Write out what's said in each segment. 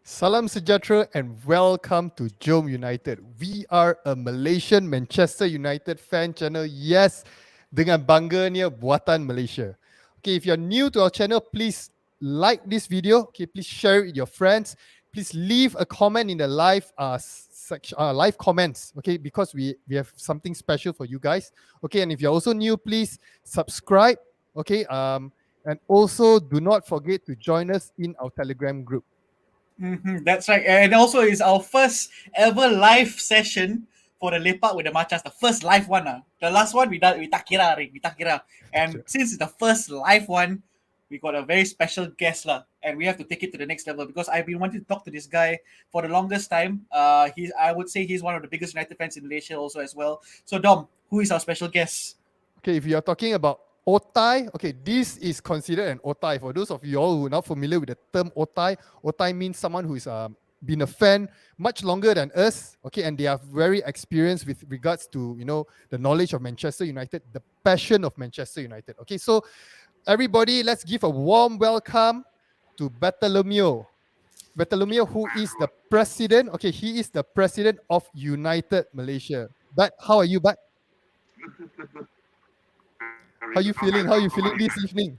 Salam sejahtera and welcome to JomUnited. We are a Malaysian Manchester United fan channel. Yes, dengan bangganya Buatan Malaysia. Okay, if you're new to our channel, please like this video. Okay, please share it with your friends. Please leave a comment in the live live comments. Okay, because we have something special for you guys. Okay, and if you're also new, please subscribe. Okay, and also do not forget to join us in our Telegram group. That's right. And also it's our first ever live session for the Lepak with the Machas. The first live one. The last one we tak kira. And Sure. since it's the first live one, we got a very special guest lah. And we have to take it to the next level because I've been wanting to talk to this guy for the longest time. I would say he's one of the biggest United fans in Malaysia also as well. So Dom, who is our special guest? Okay, if you are talking about otai, okay, this is considered an otai. For those of you all who are not familiar with the term otai, otai means someone who is been a fan much longer than us, okay, and they are very experienced with regards to, you know, the knowledge of Manchester United, the passion of Manchester United. Okay, so everybody, let's give a warm welcome to Bartholomew. Bartholomew, who is the president, okay, he is the president of United Malaysia. But how are you, Bat? How you feeling? How you feeling this evening?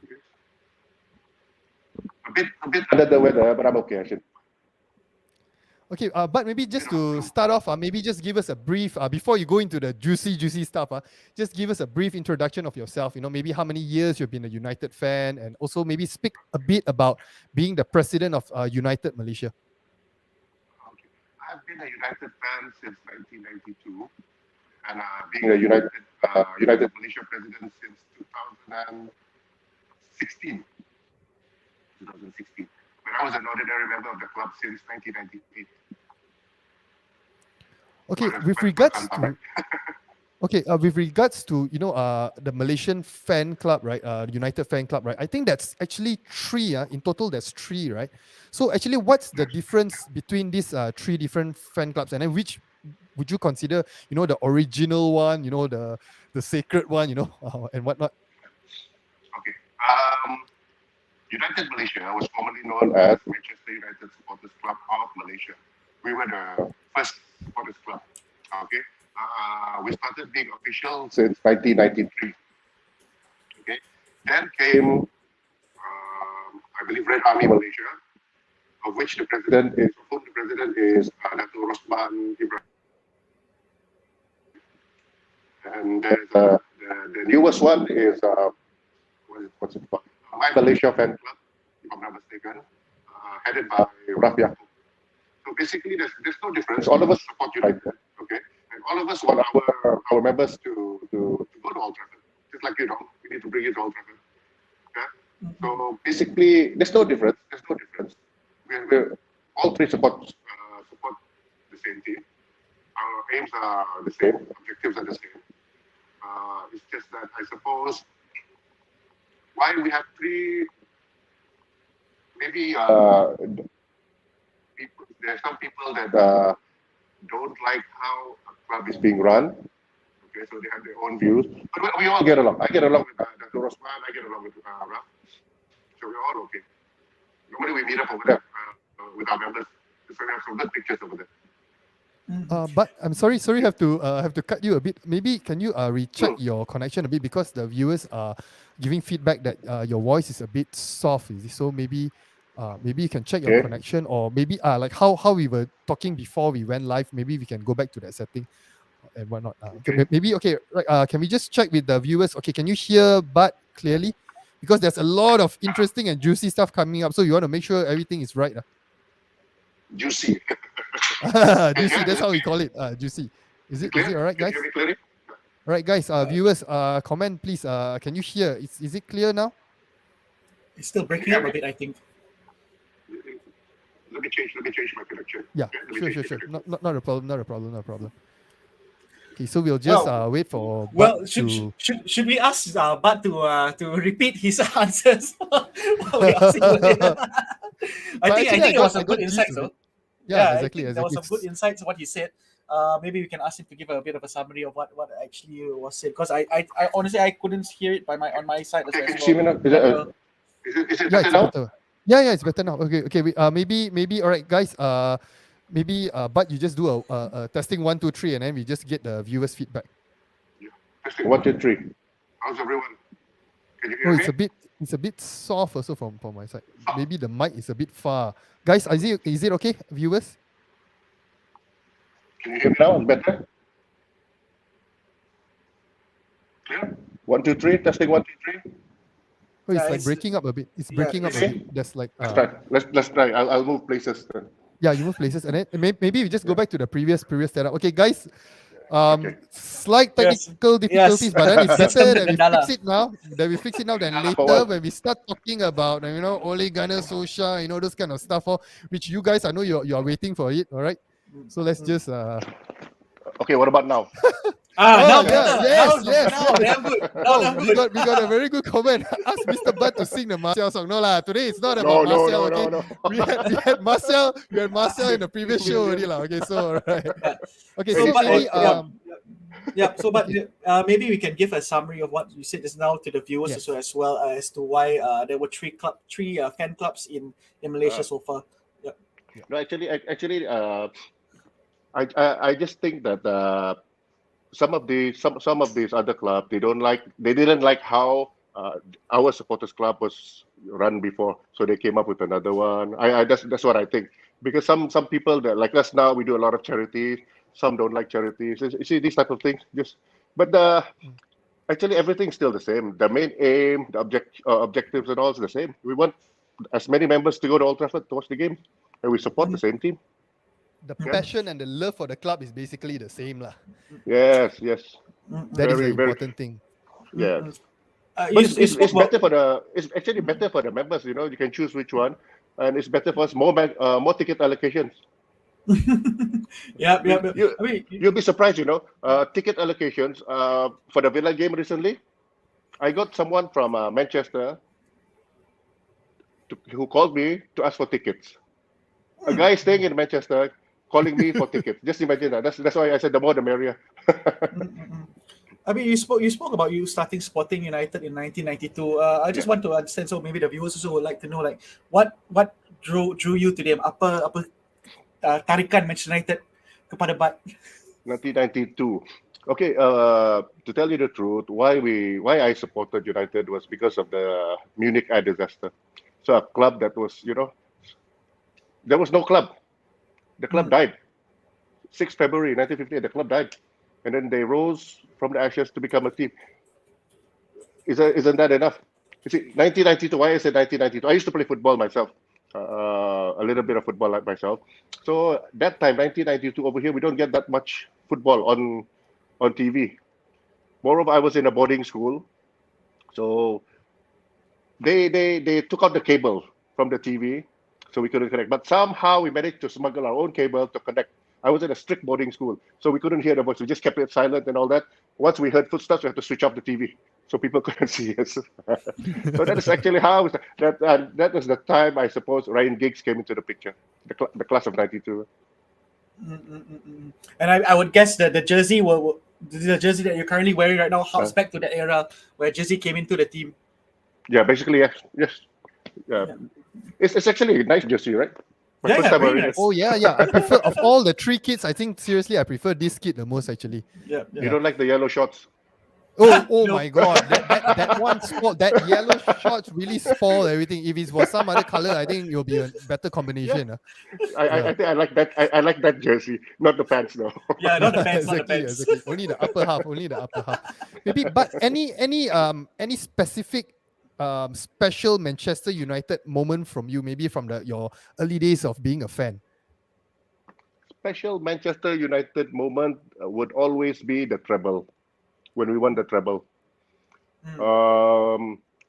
A bit under the weather, but I'm okay, actually. Okay, but maybe just to start off, maybe just give us a brief, before you go into the juicy stuff, just give us a brief introduction of yourself, you know, maybe how many years you've been a United fan, and also maybe speak a bit about being the president of United Malaysia. Okay. I've been a United fan since 1992, and being a United Malaysia president since 2016. 2016. But I was an ordinary member of the club since 1998. Okay, with regards to you know the Malaysian fan club, right? United fan club, right? I think that's actually three. In total, there's three, right? So actually, what's the difference between these three different fan clubs, and then which would you consider, you know, the original one, you know, the sacred one, you know, and whatnot? Okay. United Malaysia was formerly known as Manchester United Supporters Club of Malaysia. We were the first supporters club. Okay. We started being official since 1993. Okay. Then came, I believe, Red Army Malaysia, of which the president is Dato' Rosman Ibrahim. And there's the newest one is what's it called? My Malaysia Fan Club, if I'm not mistaken, headed by Rafi Yaakob. So basically, there's no difference. All of us support United, okay, and all of us want our members to go to Old Trafford. Just like, you know, we need to bring it to Old Trafford. Okay, so basically, there's no difference. We're all three support the same team. Our aims are the same, objectives are the same. It's just that I suppose why we have three, maybe there are some people that don't like how a club is being run. Okay, so they have their own views. But we all get along. I get along with Dr. Rosman, I get along with Raf. So we're all okay. Normally we meet up over there with our members. So we have some good pictures over there. But I'm sorry, have to cut you a bit. Maybe can you recheck your connection a bit, because the viewers are giving feedback that your voice is a bit soft. So maybe you can check your connection, or maybe like how we were talking before we went live. Maybe we can go back to that setting and whatnot. Maybe right, can we just check with the viewers? Okay, can you hear Bart clearly? Because there's a lot of interesting and juicy stuff coming up, so you want to make sure everything is right. Juicy. Juicy, that's how we call it. Juicy. Is it all right, guys? All right, guys. Viewers, comment please. Can you hear? Is it clear now? It's still breaking up a bit, I think. Let me change my connection. Yeah, sure. Not a problem. Okay, so we'll just wait for. Well, should we ask Bart to repeat his answers? I think it was a good insight, though. Yeah, exactly. There was some good insights what he said. Maybe we can ask him to give a bit of a summary of what actually was said, because I honestly I couldn't hear it on my side as well. Can you see me now? Is it better now? Yeah, it's better now. Okay. Maybe. All right, guys. But you just do a testing 1, 2, 3, and then we just get the viewers' feedback. Testing 1, 2, 3. How's everyone? Can you hear Oh, me? it's a bit soft also from my side. Maybe the mic is a bit far. Guys, is it okay, viewers? Can you hear me now? It's better. Clear? 1, 2, 3. Testing 1, 2, 3. Oh, it's Yeah, like breaking up a bit. It's breaking up a okay. bit. There's like Let's try. Let's try. I'll move places then. yeah, you move places, and then maybe we just go back to the previous setup. Okay, guys. Okay. Slight technical difficulties, Yes. but then it's System better that we Mandala. fix it now. Then For later what? when we start talking about Ole Gunnar Solskjaer, those kind of stuff, which you guys, I know you're waiting for it. All right, so let's just Okay, what about now? Now yeah, better. yes. Now damn good. Now we good. got a very good comment. Ask Mr. Bud to sing the Martial song. No lah, today it's not about No, Martial. Okay, no. we had Martial in the previous show already lah. Okay, so alright. Okay, So, so but, maybe Yeah. So, but maybe we can give a summary of what you said just now to the viewers Yes. as well as to why there were three fan clubs in Malaysia so far. No, actually, I just think that some of these other clubs they didn't like how our supporters club was run before, so they came up with another one. That's what I think, because some people that like us now, we do a lot of charities. Some don't like charities. You see these type of things. But actually everything's still the same. The main aim, the objectives, and all is the same. We want as many members to go to Old Trafford to watch the game, and we support the same team. the passion and the love for the club is basically the same lah. Yes. That is the Very, very- important thing. Yeah. You But spoke it's about- better it's actually better for the members. You can choose which one, and it's better for us. More ticket allocations. Yeah. You- I mean, You'll be surprised. Ticket allocations for the Villa game recently. I got someone from Manchester who called me to ask for tickets. A guy staying in Manchester calling me for tickets. Just imagine that. That's why I said the more the merrier. I mean, you spoke about you starting supporting United in 1992. I just want to understand. So maybe the viewers also would like to know, like, what drew you to them? Apa tarikan Manchester United kepada Bud? 1992. Okay, to tell you the truth, why I supported United was because of the Munich air disaster. So a club that was, there was no club. The club died. 6 February 1958, the club died. And then they rose from the ashes to become a team. Isn't that enough? You see, 1992, why I said 1992? I used to play football myself. A little bit of football like myself. So that time, 1992, over here, we don't get that much football on TV. Moreover, I was in a boarding school. So they took out the cable from the TV, so we couldn't connect. But somehow we managed to smuggle our own cable to connect. I was in a strict boarding school, so we couldn't hear the voice. We just kept it silent and all that. Once we heard footsteps, we had to switch off the TV, so people couldn't see us. So that is actually how that was the time, I suppose, Ryan Giggs came into the picture, the class of 92. And I would guess that the jersey that you're currently wearing right now harks back to that era where jersey came into the team. Yeah, basically, yes. Yeah. It's actually a nice jersey, right? My first time very wearing nice. it. Oh yeah. I prefer of all the three kits. I think seriously, I prefer this kit the most actually. Yeah. You don't like the yellow shorts? Oh No. my god, that one spot, that yellow shorts really spoil everything. If it was some other color, I think it'll be a better combination. I think I like that. I like that jersey, not the pants though. Yeah, not the pants, not the Exactly, pants. exactly. Only the upper half. Maybe, but any specific special Manchester United moment from you, maybe from your early days of being a fan? Special Manchester United moment would always be the treble, when we won the treble.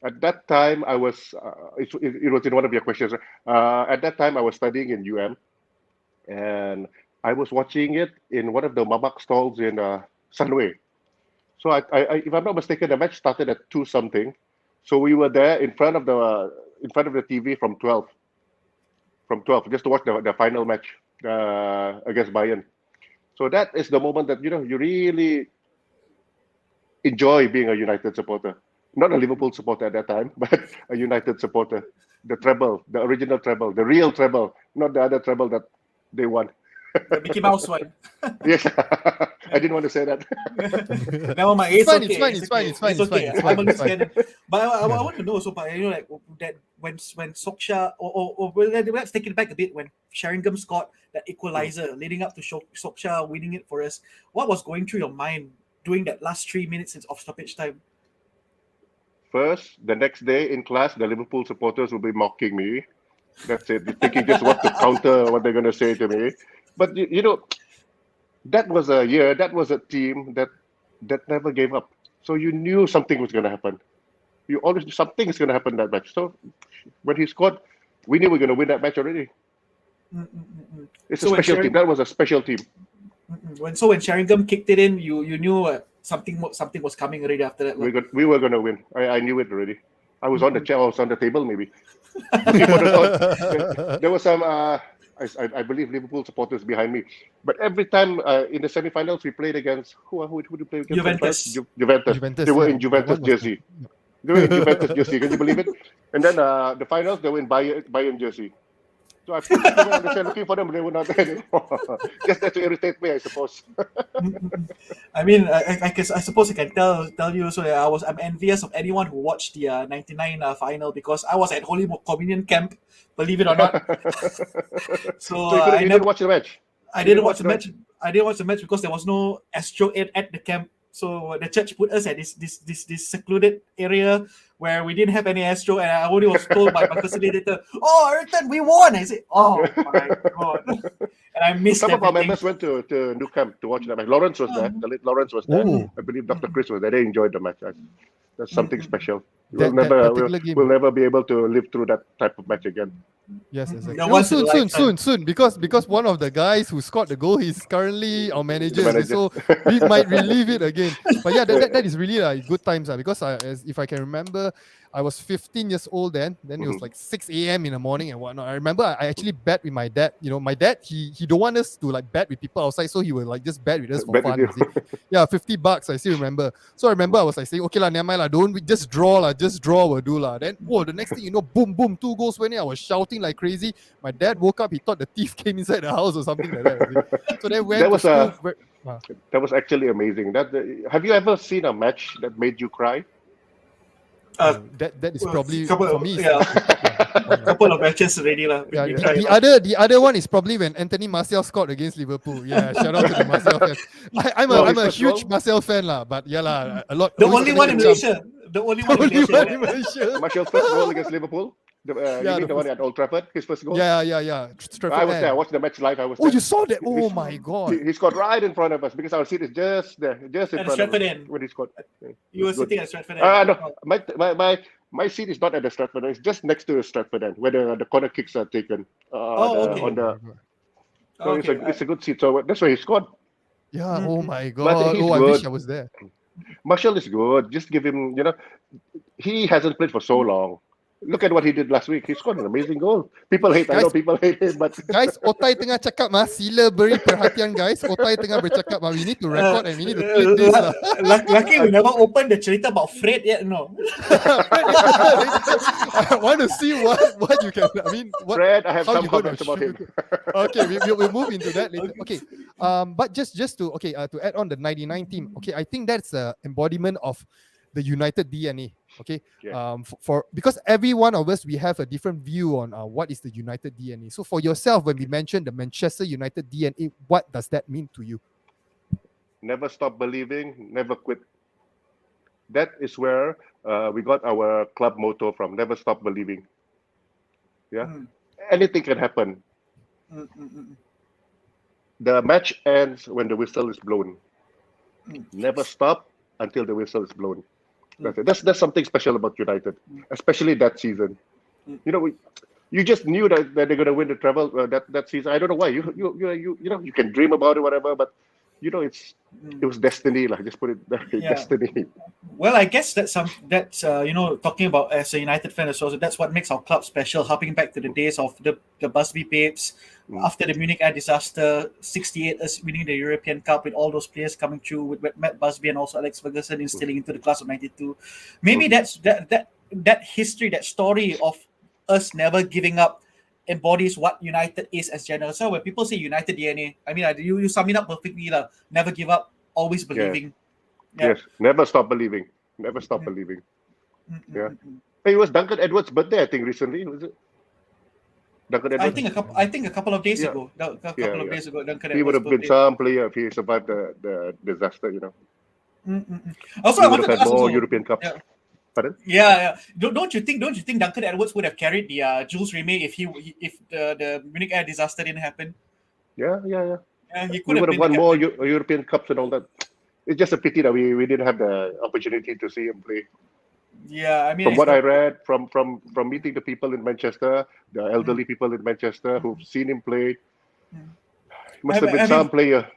At that time, I was. It was in one of your questions. At that time, I was studying in UM, and I was watching it in one of the mamak stalls in Sunway. So I, if I'm not mistaken, the match started at 2 something. So we were there in front of the TV from 12, just to watch the final match against Bayern. So that is the moment that you really enjoy being a United supporter. Not a Liverpool supporter at that time, but a United supporter. the treble, the original treble, the real treble, not the other treble that they won. The Mickey Mouse one. Yes, I didn't want to say that. Never mind. It's fine, Okay. it's fine. It's okay. It's I'm a fine. loose cannon. But I want to know also, but like that when Solskjaer or well, let's take it back a bit, when Sheringham scored that equalizer leading up to Solskjaer winning it for us, what was going through your mind during that last 3 minutes of stoppage time? First, the next day in class, the Liverpool supporters will be mocking me. That's it. Thinking just what to counter what they're going to say to me. But that was a year, that was a team that never gave up. So you knew something was going to happen. You always knew something is going to happen that match. So when he scored, we knew we were going to win that match already. It's a special team. That was a special team. When Sheringham kicked it in, you knew something was coming already after that. We were going to win. I knew it already. I was on the chair, I was on the table maybe. There was some, I believe, Liverpool supporters behind me. But every time in the semi-finals, we played against, who did we play against? Juventus. They were in Juventus jersey. They were in Juventus jersey. Can you believe it? And then the finals, they were in Bayern jersey. So I put them on the chair looking for them, they were not there anymore. Just to irritate me, I suppose. I mean, I suppose I can tell you. So I'm envious of anyone who watched the '99 final, because I was at Holy Communion camp, believe it or not. So you didn't watch the match. I didn't watch the match. I didn't watch the match because there was no Astro at the camp. So the church put us at this secluded area where we didn't have any Astro, and I only was told by my facilitator, "Oh, Ayrton, we won!" I said, "Oh my god!" And I missed. Some of our members went to New Camp to watch the match. Lawrence was there. The late Lawrence was there. I believe Dr. Chris was there. They enjoyed the match. That's something special. We'll never be able to live through that type of match again. Yes, exactly. Soon, because one of the guys who scored the goal, he's currently our manager. So we might relive it again. But yeah, that is really good times. Because if I can remember, I was 15 years old then. Then it was like 6 a.m. in the morning and whatnot. I remember I actually bet with my dad. My dad, he don't want us to like bet with people outside, so he would like just bet with us for fun. Yeah, $50. I still remember. So I remember I was like saying, okay lah, never mind lah, don't we just draw will do lah. Then the next thing you know, boom, 2 goals went in. I was shouting like crazy. My dad woke up. He thought the thief came inside the house or something like that. So then went to school. That was actually amazing. Have you ever seen a match that made you cry? That is probably for me. A couple of matches already lah. Yeah, the other one is probably when Anthony Martial scored against Liverpool. Yeah, shout out to the Martial fans. I'm a huge Martial fan lah, but yeah lah, a lot. The only one in Malaysia. The only one in Malaysia. Martial's first goal against Liverpool. You mean the one at Old Trafford, his first goal? Yeah. I was there. I watched the match live. You saw that? Oh my god! He scored right in front of us because our seat is just there, just in front of us when he scored. You were sitting at Stratford End. No, my seat is not at the Stratford End. It's just next to the Stratford End, where the corner kicks are taken. It's a good seat. So that's where he scored. Yeah. Oh my god! I wish I was there. Martial is good. Just give him. He hasn't played for so long. Look at what he did last week. He scored an amazing goal. People hate. I know people hate him, but guys, Otai tengah cakap sila beri perhatian guys. Otai tengah bercakap we need to record and we need to clip this lah. Lucky we never opened the cerita about Fred yet. No. I want to see what you can. Fred, I have some comments about him. Okay, we'll move into that later. Okay, but just to add on the '99 team. Okay, I think that's the embodiment of the United DNA. Okay, because every one of us, we have a different view on what is the United DNA. So for yourself, when we mention the Manchester United DNA, what does that mean to you? Never stop believing, never quit. That is where we got our club motto from. Never stop believing. Yeah, anything can happen. The match ends when the whistle is blown. Never stop until the whistle is blown. That's something special about United, especially that season. You just knew that they're going to win the treble that season. I don't know why. You can dream about it, whatever, but it was destiny. Like, just put it there, destiny. Well, I guess that's talking about as a United fan as well. So that's what makes our club special. Harping back to the days of the Busby Babes, after the Munich air disaster, '68 us winning the European Cup with all those players coming through with Matt Busby and also Alex Ferguson instilling into the class of '92. Maybe that's that history, that story of us never giving up embodies what United is as general. So when people say United DNA, I mean, you sum it up perfectly. Never give up, always believing. Yeah. Yes, never stop believing. Never stop believing. Yeah. Hey, it was Duncan Edwards' birthday, I think, recently. Was it? Duncan Edwards? I think a couple of days Yeah. ago. A couple of days ago, Duncan He would Edwards' have been birthday. some player if he survived the disaster, you know. Also, He I would wanted have to had ask more also, European Cups. yeah. Pardon? Yeah. Don't you think Duncan Edwards would have carried the Jules Rimet if the Munich Air disaster didn't happen? Yeah. Yeah, he We could have would have been the won more captain. European Cups and all that. It's just a pity that we didn't have the opportunity to see him play. Yeah, I mean, From it's what I not. read, from meeting the people in Manchester, the elderly people in Manchester who've seen him play, he must have been I mean, some player.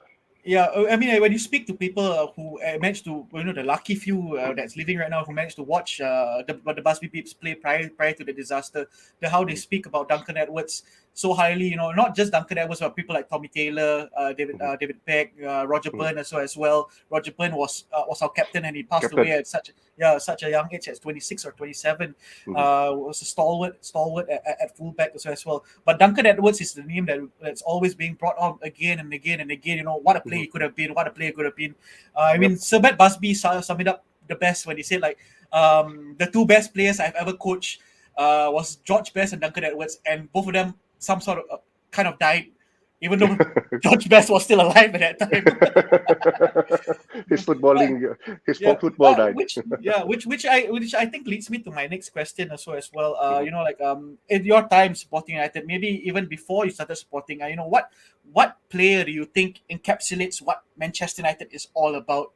yeah, I mean, when you speak to people who managed to, the lucky few that's living right now who managed to watch the Busby Peeps play prior to the disaster, how they speak about Duncan Edwards so highly, not just Duncan Edwards, but people like Tommy Taylor, David Peck, Roger Byrne as well. Roger Byrne was our captain, and he passed Captain. away at such a young age, at 26 or 27. Was a stalwart at fullback as well. But Duncan Edwards is the name that's always being brought on again and again and again. What a player he could have been, what a player could have been. I mean, Sir Matt Busby summed it up the best when he said, like, the two best players I've ever coached was George Best and Duncan Edwards, and both of them some sort of kind of died, even though George Best was still alive at that time. His football died. Which I think leads me to my next question as well. In your time supporting United, maybe even before you started supporting, what player do you think encapsulates what Manchester United is all about,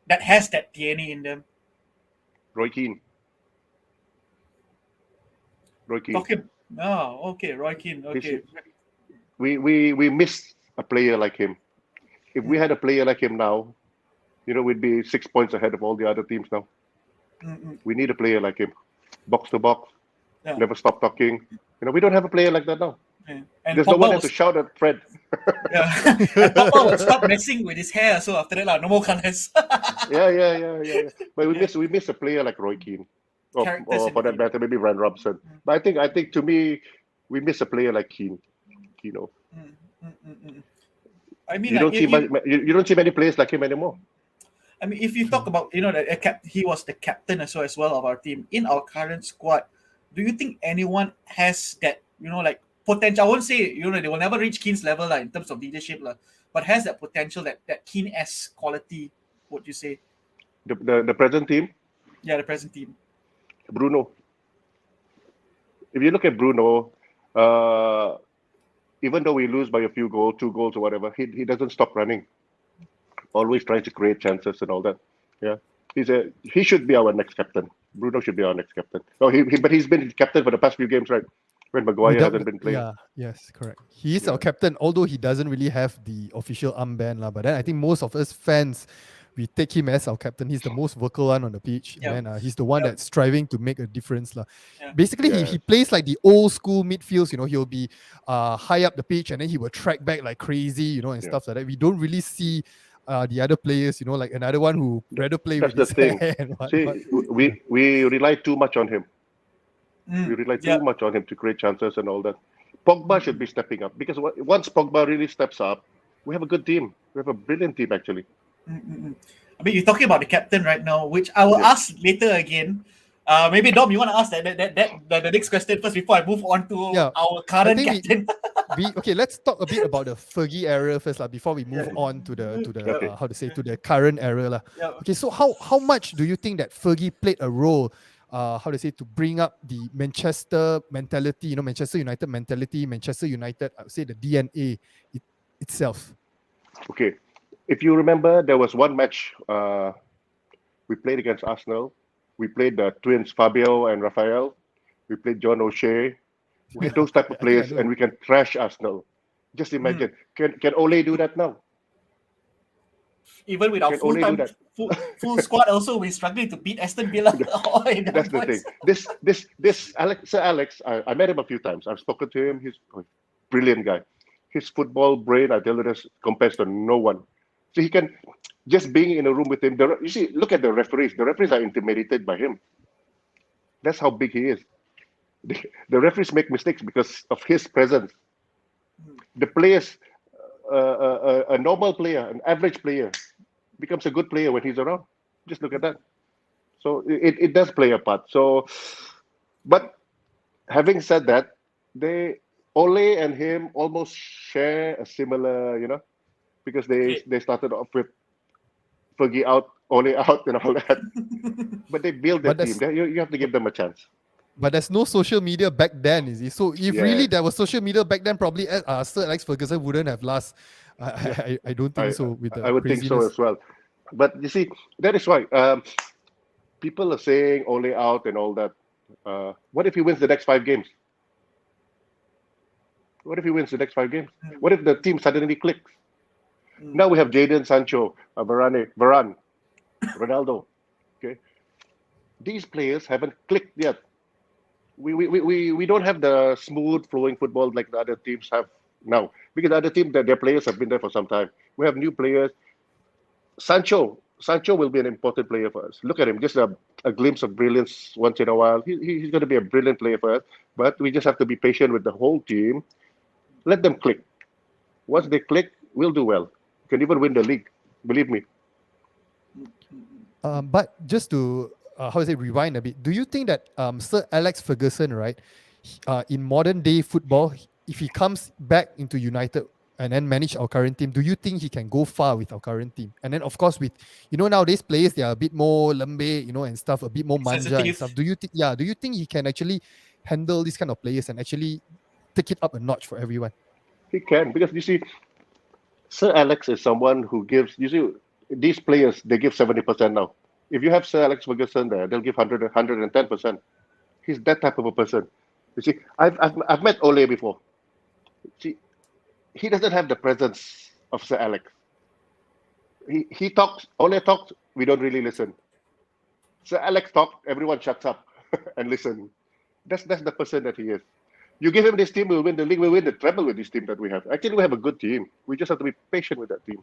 that has that DNA in them? Roy Keane. Okay. Oh, okay, Roy Keane. Okay. We missed a player like him. If we had a player like him now, we'd be 6 points ahead of all the other teams now. We need a player like him. Box to box, never stop talking. We don't have a player like that now. Yeah. And there's Pogba no one there to shout at Fred. Yeah. And Pogba would stop messing with his hair, so after that, no more colors. Yeah. But we miss a player like Roy Keane. Or for that matter, maybe Ryan Robson. But I think to me, we miss a player like Keane. I mean, you don't see many players like him anymore. I mean, if you talk about he was the captain as well of our team in our current squad. Do you think anyone has that potential? I won't say they will never reach Keane's level in terms of leadership but has that potential, that Keane-esque quality? Would you say the present team? Yeah, the present team. Bruno. If you look at Bruno, even though we lose by a few goals, 2 goals or whatever, he doesn't stop running. Always trying to create chances and all that. Yeah, he should be our next captain. Bruno should be our next captain. But he's been captain for the past few games, right? When Maguire hasn't been playing. Yeah, yes, correct. He is our captain, although he doesn't really have the official armband. But then I think most of us fans, we take him as our captain. He's the most vocal one on the pitch. And he's the one that's striving to make a difference. Basically, he plays like the old school midfields. He'll be high up the pitch and then he will track back like crazy, and stuff like that. We don't really see the other players, like another one who rather play That's with the his thing. hair and See, we rely too much on him. We rely too much on him to create chances and all that. Pogba should be stepping up, because once Pogba really steps up, we have a good team. We have a brilliant team, actually. I mean, you're talking about the captain right now, which I will ask later again. Maybe Dom, you want to ask the next question first before I move on to our current captain? Let's talk a bit about the Fergie era first, before we move on to the the current era. Okay, so how much do you think that Fergie played a role? To bring up the Manchester mentality, Manchester United mentality, Manchester United, I would say the DNA itself. Okay. If you remember, there was one match we played against Arsenal. We played the twins, Fabio and Rafael. We played John O'Shea. We had those type of players, and we can trash Arsenal. Just imagine. Can Ole do that now? Even with our full squad, also we're struggling to beat Aston Villa. That's the thing. This Sir Alex, I met him a few times. I've spoken to him. He's a brilliant guy. His football brain, I tell you this, compares to no one. So he can, just being in a room with him. You see, look at the referees. The referees are intimidated by him. That's how big he is. the referees make mistakes because of his presence. The players, a normal player, an average player, becomes a good player when he's around. Just look at that. So it does play a part. So, but having said that, Ole and him almost share a similar, because Okay. they started off with Fergie out, Ole out, and all that. But they build their But team. there's You have to give them a chance. but there's no social media back then, is it? So if Yeah, really there was social media back then, probably Sir Alex Ferguson wouldn't have last. yeah. I don't think I so with I the would think so craziness. as well. But you see, that is why people are saying Ole out and all that. What if he wins the next 5 games? What if he wins the next 5 games? What if the team suddenly clicks? Now we have Jadon Sancho, Varane, Ronaldo. Okay, these players haven't clicked yet. We don't have the smooth flowing football like the other teams have now because the other team their players have been there for some time. We have new players. Sancho will be an important player for us. Look at him, just a glimpse of brilliance once in a while. He's going to be a brilliant player for us. But we just have to be patient with the whole team. Let them click. Once they click, we'll do well. Can even win the league. Believe me. But just to how to say rewind a bit, do you think that Sir Alex Ferguson, right, in modern day football, if he comes back into United and then manage our current team, do you think he can go far with our current team? And then of course with nowadays players they are a bit more lembe, and stuff, a bit more manja and stuff. Sensitive. Do you think he can actually handle these kind of players and actually take it up a notch for everyone? He can because you see, Sir Alex is someone who gives. You see, these players they give 70% now. If you have Sir Alex Ferguson there, they'll give 110%. He's that type of a person. You see, I've met Ole before. See, he doesn't have the presence of Sir Alex. He talks, Ole talks, we don't really listen. Sir Alex talks, everyone shuts up and listen. That's the person that he is. You give him this team, we'll win the league, we'll win the treble with this team that we have. Actually, we have a good team. We just have to be patient with that team.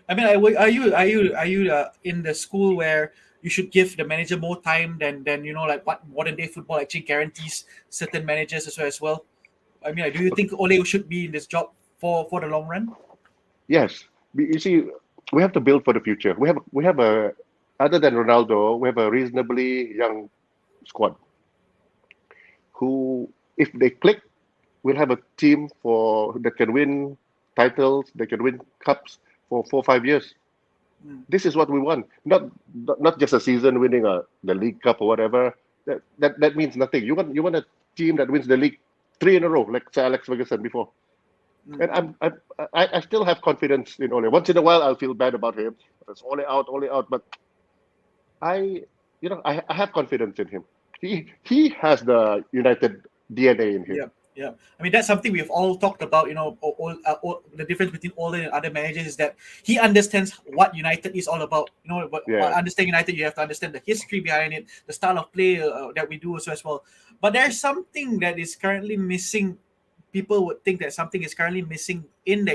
I mean, are you in the school where you should give the manager more time than like what modern day football actually guarantees certain managers as well? I mean, do you think Ole should be in this job for the long run? Yes, you see, we have to build for the future. We have a other than Ronaldo, we have a reasonably young squad who, if they click, we'll have a team that can win titles, they can win cups for 4 or 5 years. This is what we want. Not just a season winning the League Cup or whatever. That means nothing. You want a team that wins the league 3 in a row, like Sir Alex Ferguson before. And I still have confidence in Ole. Once in a while, I'll feel bad about him. It's Ole out. But I have confidence in him. He has the United DNA in him. Yeah, yeah. I mean, that's something we've all talked about. The difference between Ole and other managers is that he understands what United is all about. But Yeah. understand United, you have to understand the history behind it, the style of play that we do also as well. But there's something that is currently missing. People would think that something is currently missing in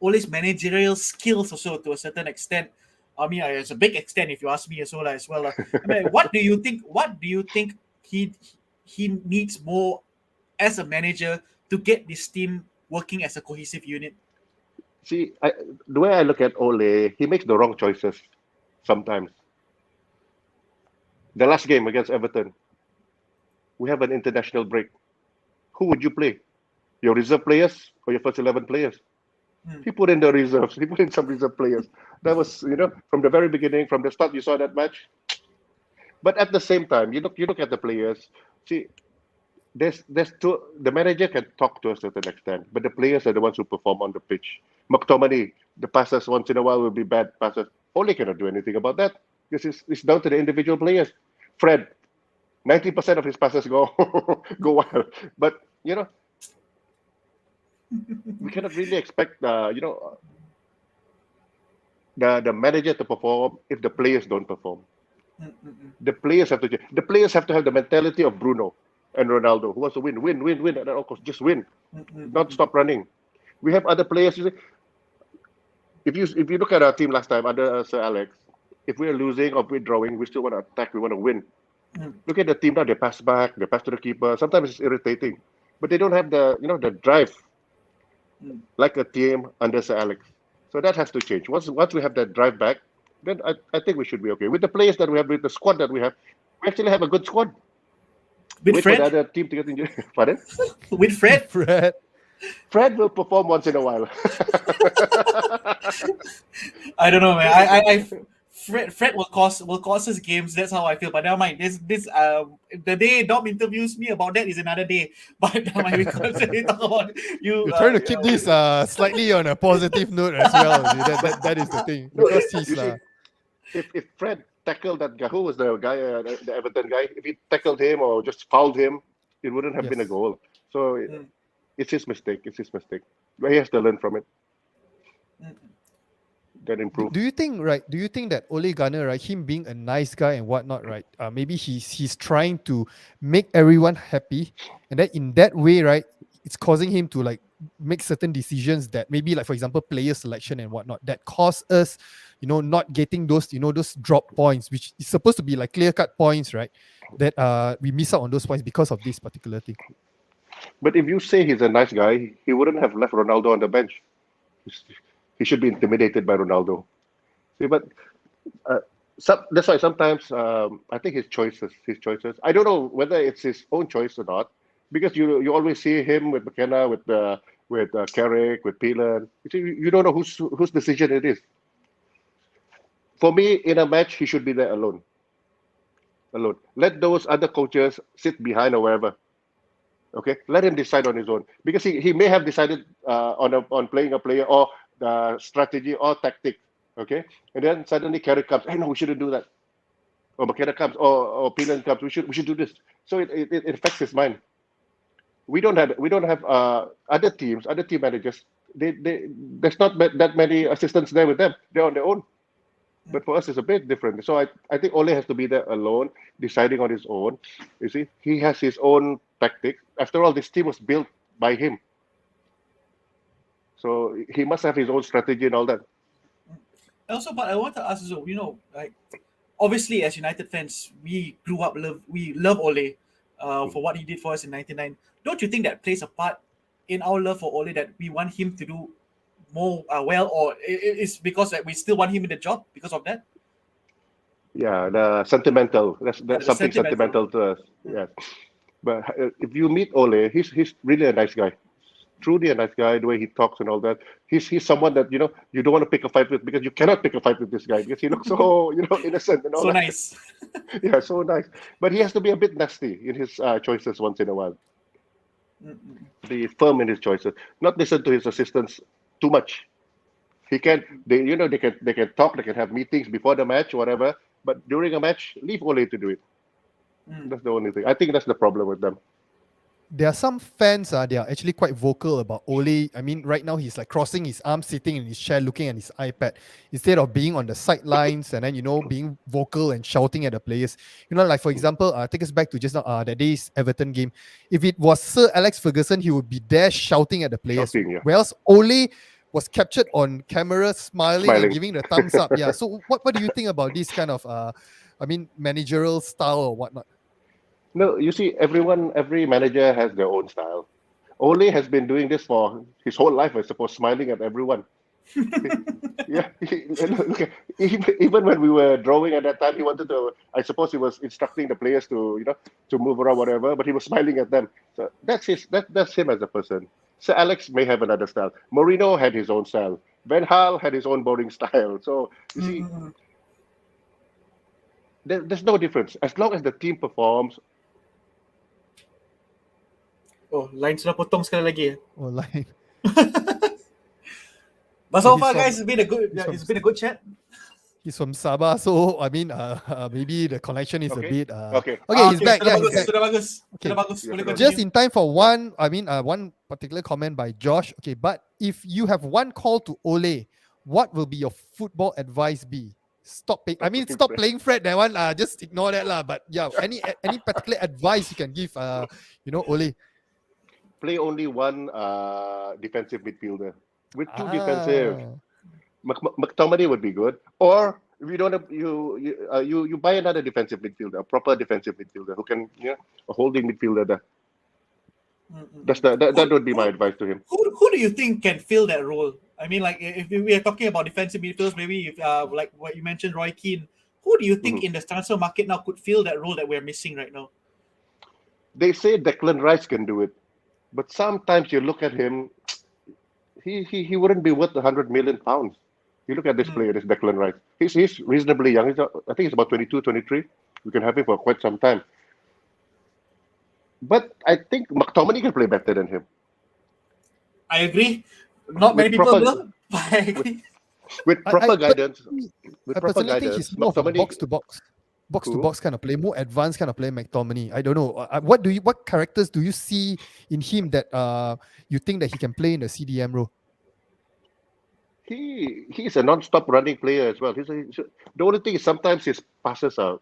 Ole's managerial skills also to a certain extent. I mean, it's a big extent if you ask me as well. I mean, what do you think? What do you think he needs more as a manager to get this team working as a cohesive unit? See, the way I look at Ole, he makes the wrong choices sometimes. The last game against Everton, we have an international break. Who would you play? Your reserve players or your first 11 players? He put in the reserves. He put in some reserve players. That was, from the very beginning, from the start, you saw that match. But at the same time, you look at the players. See, the manager can talk to a certain extent, but the players are the ones who perform on the pitch. McTominay, the passes once in a while will be bad passes. Ole cannot do anything about that because it's down to the individual players. Fred, 90% of his passes go go wild, but we cannot really expect the manager to perform if the players don't perform. The players have to change. The players have to have the mentality of Bruno and Ronaldo, who wants to win at all costs. Just win, not stop running. We have other players. If you look at our team last time under Sir Alex, if we're losing or we're drawing, we still want to attack. We want to win. Look at the team now. They pass back, they pass to the keeper. Sometimes it's irritating, but they don't have the drive like a team under Sir Alex. So that has to change. Once we have that drive back, then I think we should be okay with the players that we have, with the squad that we have. We actually have a good squad. With Wait for the Fred, other team to get injured. Pardon? with Fred, Fred. Fred will perform once in a while. I don't know, man. Fred will cost us games. That's how I feel. But never mind. This the day Dom interviews me about that is another day. But never mind. We constantly talk about you. You're trying to keep this slightly on a positive note as well. That is the thing. No, Because he's you see, if Fred tackled that guy, who was the guy, the Everton guy, if he tackled him or just fouled him, it wouldn't have been a Yes. goal. So it's his mistake. It's his mistake. But he has to learn from it. Then improve. Do you think, right? Do you think that Ole Gunnar, right, him being a nice guy and whatnot, right? Maybe he's trying to make everyone happy, and that in that way, right, it's causing him to like make certain decisions that maybe, like for example, player selection and whatnot, that cause us, not getting those, those drop points, which is supposed to be like clear cut points, right? That we miss out on those points because of this particular thing. But if you say he's a nice guy, he wouldn't have left Ronaldo on the bench. He should be intimidated by Ronaldo. See, but that's why sometimes I think his choices. I don't know whether it's his own choice or not, because you always see him with McKenna, with Carrick, with Peelan. You don't know whose decision it is. For me, in a match, he should be there alone. Let those other coaches sit behind or wherever. Okay, let him decide on his own, because he may have decided on playing a player or the strategy or tactic. Okay, and then suddenly Carrick comes. Hey, no, we shouldn't do that. Or McKenna comes, or Peelan comes. We should do this. So it affects his mind. We don't have other team managers. There's not that many assistants there with them. They're on their own. But for us, it's a bit different. So I think Ole has to be there alone, deciding on his own. You see, he has his own tactics. After all, this team was built by him. So he must have his own strategy and all that. Also, but I want to ask you, like obviously as United fans, we grew up we love Ole for what he did for us in '99. Don't you think that plays a part in our love for Ole, that we want him to do more well, or it's because that we still want him in the job because of that? Yeah, the sentimental. That's the something sentimental. sentimental to us. Yes. But if you meet Ole, he's really a nice guy. Truly a nice guy. The way he talks and all that. He's someone that you don't want to pick a fight with, because you cannot pick a fight with this guy, because he looks so innocent and all So that. nice. Yeah, so nice. But he has to be a bit nasty in his choices once in a while. Be firm in his choices. Not listen to his assistants too much. They can talk, they can have meetings before the match, whatever. But during a match, leave Ole to do it. That's the only thing. I think that's the problem with them. There are some fans, they are actually quite vocal about Ole. I mean, right now he's like crossing his arms, sitting in his chair, looking at his iPad, instead of being on the sidelines and then, being vocal and shouting at the players. Like for example, take us back to just now, that day's Everton game. If it was Sir Alex Ferguson, he would be there shouting at the players. Shouting, yeah. Whereas Ole was captured on camera smiling and giving the thumbs up. Yeah. So what do you think about this kind of, managerial style or whatnot? No, you see, every manager has their own style. Ole has been doing this for his whole life, I suppose, smiling at everyone. Yeah, even when we were drawing at that time, he wanted to. I suppose he was instructing the players to move around, whatever. But he was smiling at them. So that's him as a person. So Alex may have another style. Mourinho had his own style. Van Gaal had his own boring style. So you see, there's no difference as long as the team performs. Oh, line sudah potong sekali lagi. Or like, But so He's far, from- guys, it's been a good chat. he's from Sabah, so I mean, maybe the connection is a Okay. bit. Okay. He's back. Yeah, he's back. Sudah bagus. Okay. Sudah bagus. Yeah, Boleh sudah Just continue. in time for one particular comment by Josh. Okay, but if you have one call to Ole, what will be your football advice be? Stop playing Fred. That one, just ignore that lah. But yeah, any particular advice you can give, Ole? Play only one defensive midfielder. With two defensive, McTominay would be good. Or If you don't have, you buy another defensive midfielder, a proper defensive midfielder who can, a holding midfielder. That would be my advice to him. Who do you think can fill that role? I mean, like if we are talking about defensive midfielders, maybe if like what you mentioned, Roy Keane. Who do you think in the transfer market now could fill that role that we're missing right now? They say Declan Rice can do it, but sometimes you look at him, he wouldn't be worth £100 million. You look at this player, this Declan Rice. He's reasonably young. I think he's about 22, 23. We can have him for quite some time. But I think McTominay can play better than him. I agree. Not many people will, but I agree. With proper guidance. I personally think he's more of a box to box kind of play, more advanced kind of play. McTominay. I don't know. What characters do you see in him that you think that he can play in the CDM role? He's a non-stop running player as well. The only thing is sometimes his passes are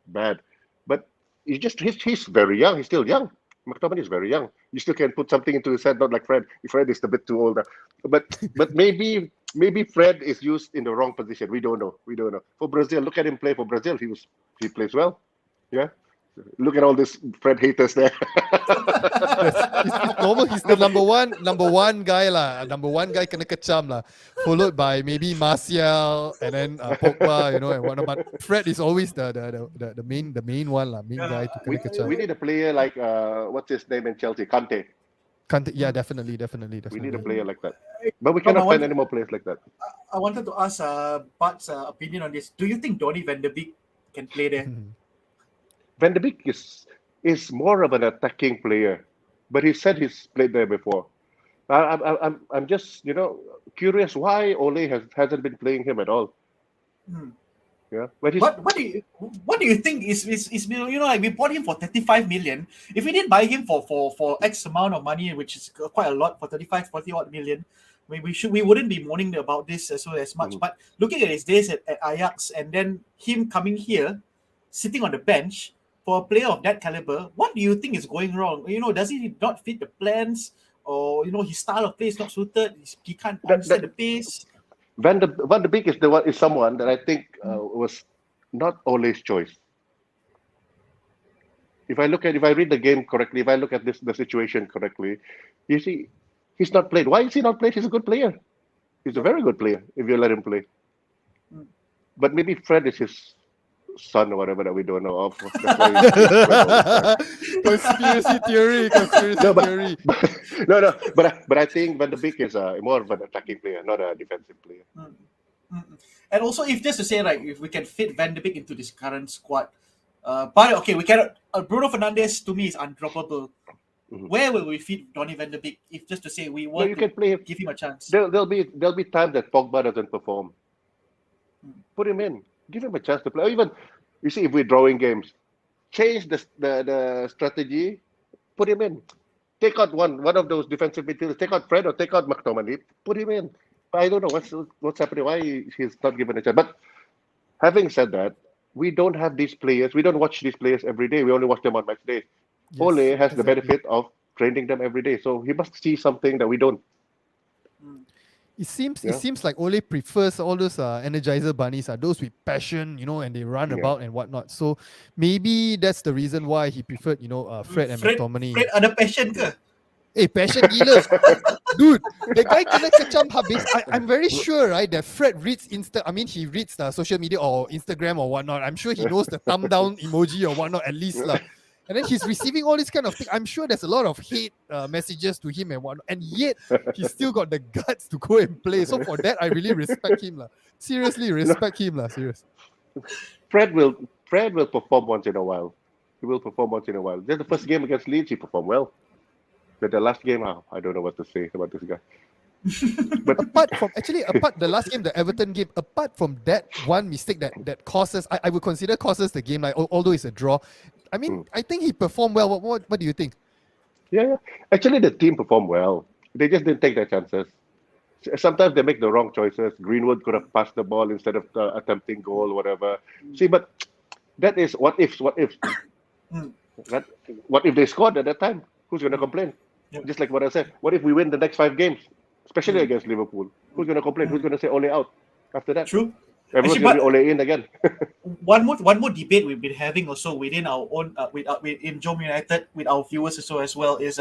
bad, but he's very young. He's still young. McTominay is very young. You still can put something into his head, not like Fred. Fred is a bit too old. But maybe Fred is used in the wrong position. We don't know. For Brazil, look at him play for Brazil. He plays well. Yeah. Look at all these Fred haters there. It's normal. He's the number one guy lah. Number one guy kena kecam lah. Followed by maybe Martial and then Pogba, and whatnot. But Fred is always the main one lah. Main guy to kena kecam. We need a player like what's his name in Chelsea, Kante. Yeah, definitely. We need a player like that. But we cannot find any more players like that. I wanted to ask Bart's opinion on this. Do you think Donny van de Beek can play there? Van de Beek is more of an attacking player, but he said he's played there before. I'm just curious why Ole hasn't been playing him at all. Yeah, but what do you think is like we bought him for 35 million. If we didn't buy him for X amount of money, which is quite a lot, for 35, 40 odd million, we wouldn't be mourning about this as much. But looking at his days at Ajax and then him coming here, sitting on the bench. For a player of that caliber, what do you think is going wrong? Does he not fit the plans, or his style of play is not suited? He can't understand the pace. Van de Beek is someone that I think was not Ole's choice. If I read the game correctly, if I look at the situation correctly, you see, he's not played. Why is he not played? He's a good player. He's a very good player if you let him play. But maybe Fred is his son or whatever that we don't know of. Conspiracy theory. No. But I think Van de Beek is more of an attacking player, not a defensive player. And also, if just to say, like, if we can fit Van de Beek into this current squad, but okay, we cannot. Bruno Fernandes to me is undroppable. Where will we fit Donny van de Beek? If just to say we want to give him a chance, there'll be times that Pogba doesn't perform. Put him in. Give him a chance to play. Or even, you see, if we're drawing games, change the strategy, put him in. Take out one of those defensive midfielders. Take out Fred or take out McTominay. Put him in. But I don't know what's happening. Why he's not given a chance. But having said that, we don't have these players. We don't watch these players every day. We only watch them on match day. Yes, Ole has the benefit of training them every day. So he must see something that we don't. It seems like Ole prefers all those Energizer bunnies, those with passion, and they run about and whatnot. So maybe that's the reason why he preferred, Fred and McTominay. Fred ada passion ke? Passion gila. Dude, the guy kena kecam habis. I'm very sure, right, that Fred reads he reads the social media or Instagram or whatnot. I'm sure he knows the thumb down emoji or whatnot at least lah. And then he's receiving all this kind of thing. I'm sure there's a lot of hate messages to him and whatnot. And yet, he's still got the guts to go and play. So for that, I really respect him. Seriously, respect him. Serious. Fred will perform once in a while. He will perform once in a while. Then the first game against Leeds, he performed well. But the last game, I don't know what to say about this guy. But apart the last game, the Everton game, apart from that one mistake that causes, I would consider causes the game, although it's a draw. I mean, I think he performed well. What do you think? Yeah. Actually, the team performed well. They just didn't take their chances. Sometimes they make the wrong choices. Greenwood could have passed the ball instead of attempting goal, whatever. See, but that is what if. What if they scored at that time? Who's going to complain? Yeah. Just like what I said. What if we win the next 5 games, especially against Liverpool? Who's going to complain? Who's going to say Ole out after that? True. Everyone's Actually, going to but be Ole in again. one more debate we've been having also within our own with in JomUnited with our viewers also as well is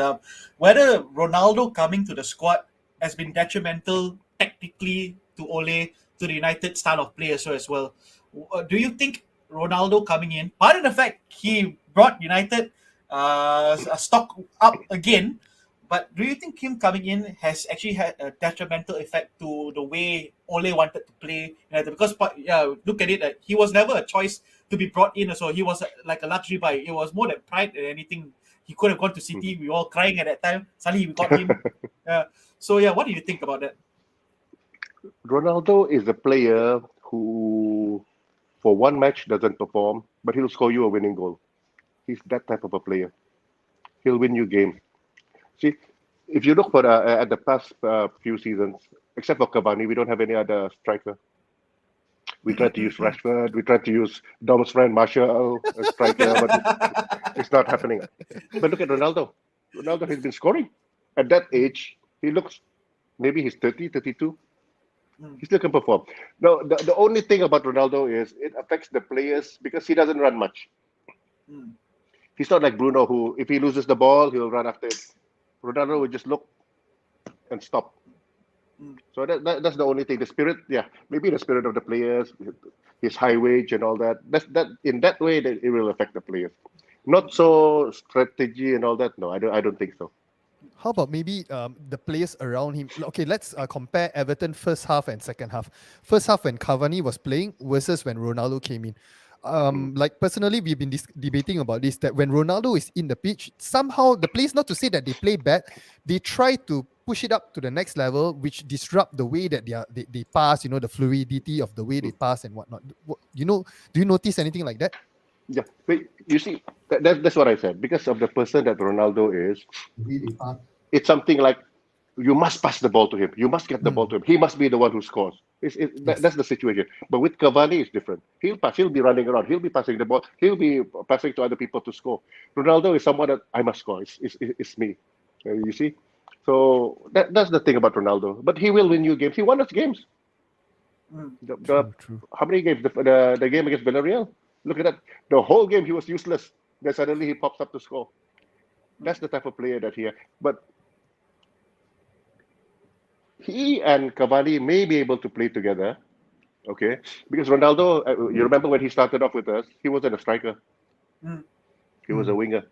whether Ronaldo coming to the squad has been detrimental tactically to Ole, to the United style of play also as well. Do you think Ronaldo coming in, part of the fact he brought United a stock up again, but do you think him coming in has actually had a detrimental effect to the way Ole wanted to play United? Because look at it, he was never a choice to be brought in. So he was like a luxury buy. It was more than pride than anything. He could have gone to City. We were all crying at that time. Suddenly we got him. So what do you think about that? Ronaldo is a player who, for one match, doesn't perform, but he'll score you a winning goal. He's that type of a player. He'll win you games. See, if you look for at the past few seasons, except for Cavani, we don't have any other striker. We tried to use Rashford, we tried to use Dom's friend Martial as striker, but it's not happening. But look at Ronaldo. Ronaldo has been scoring. At that age, he looks, maybe he's 30, 32. He still can perform. No, the only thing about Ronaldo is it affects the players because he doesn't run much. He's not like Bruno, who, if he loses the ball, he'll run after it. Ronaldo will just look and stop. So that's the only thing. The spirit, maybe the spirit of the players, his high wage and all that. That in that way that it will affect the players. Not so strategy and all that. No, I don't think so. How about maybe the players around him? Okay, let's compare Everton first half and second half. First half when Cavani was playing versus when Ronaldo came in. Like personally, we've been debating about this, that when Ronaldo is in the pitch, somehow the players, not to say that they play bad, they try to push it up to the next level, which disrupt the way that they pass, the fluidity of the way they pass and whatnot. Do you notice anything like that? Yeah, but you see, that's what I said. Because of the person that Ronaldo is, it's something like you must pass the ball to him. You must get the ball to him. He must be the one who scores. That's the situation. But with Cavani, it's different. He'll pass. He'll be running around. He'll be passing the ball. He'll be passing to other people to score. Ronaldo is someone that I must score. It's me. You see? So that's the thing about Ronaldo. But he will win you games. He won us games. True. How many games? The game against Villarreal? Look at that. The whole game he was useless. Then suddenly he pops up to score. That's the type of player that he is. But he and Cavani may be able to play together, okay? Because Ronaldo, you remember when he started off with us, he wasn't a striker. He was a winger.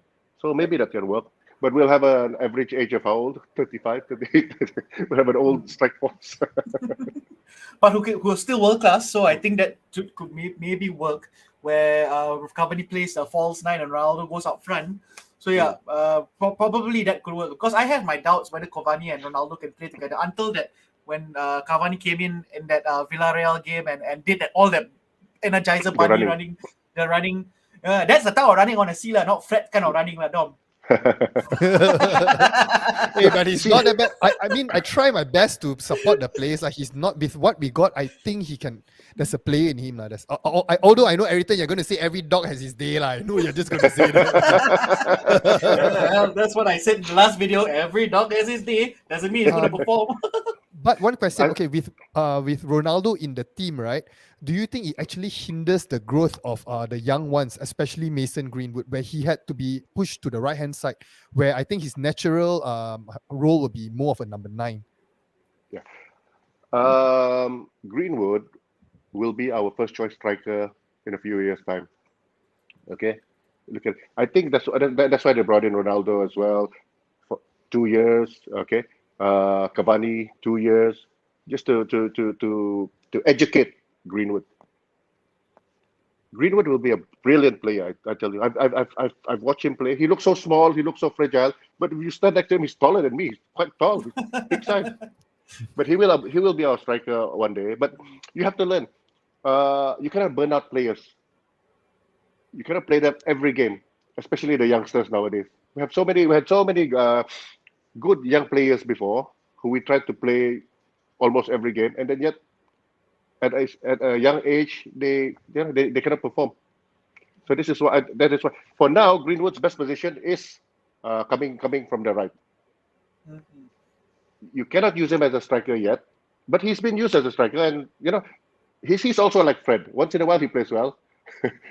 So maybe that can work. But we'll have an average age of how old? 35, 38. We'll have an old strike force. But who are still world class, so I think that could maybe work where Cavani plays a false nine and Ronaldo goes up front. So probably that could work, because I have my doubts whether Cavani and Ronaldo can play together until that when Cavani came in that Villarreal game and did all that Energizer bunny running. That's the type of running on a sea, not Fred kind of running, Dom. Hey, but he's not that bad. I mean, I try my best to support the players. Like, he's not, with what we got, I think he can. There's a player in him. Although I know everything you're going to say, every dog has his day. I know you're just going to say that. That's what I said in the last video. Every dog has his day. Doesn't mean he's going to perform. But one question, okay, with Ronaldo in the team, right? Do you think it actually hinders the growth of the young ones, especially Mason Greenwood, where he had to be pushed to the right-hand side, where I think his natural role would be more of a number 9? Yeah. Greenwood will be our first choice striker in a few years' time. Okay? Look at. I think that's why they brought in Ronaldo as well for 2 years. Okay? Cavani 2 years, just to educate Greenwood. Greenwood will be a brilliant player. I tell you, I've watched him play. He looks so small, he looks so fragile. But if you stand next to him, he's taller than me. He's quite tall, he's big size. But he will be our striker one day. But you have to learn. You cannot burn out players. You cannot play them every game, especially the youngsters nowadays. We had so many good young players before who we tried to play almost every game, and then yet at a young age they cannot perform. So that is why for now Greenwood's best position is coming from the right. You cannot use him as a striker yet, but he's been used as a striker, and he's also like Fred. Once in a while he plays well,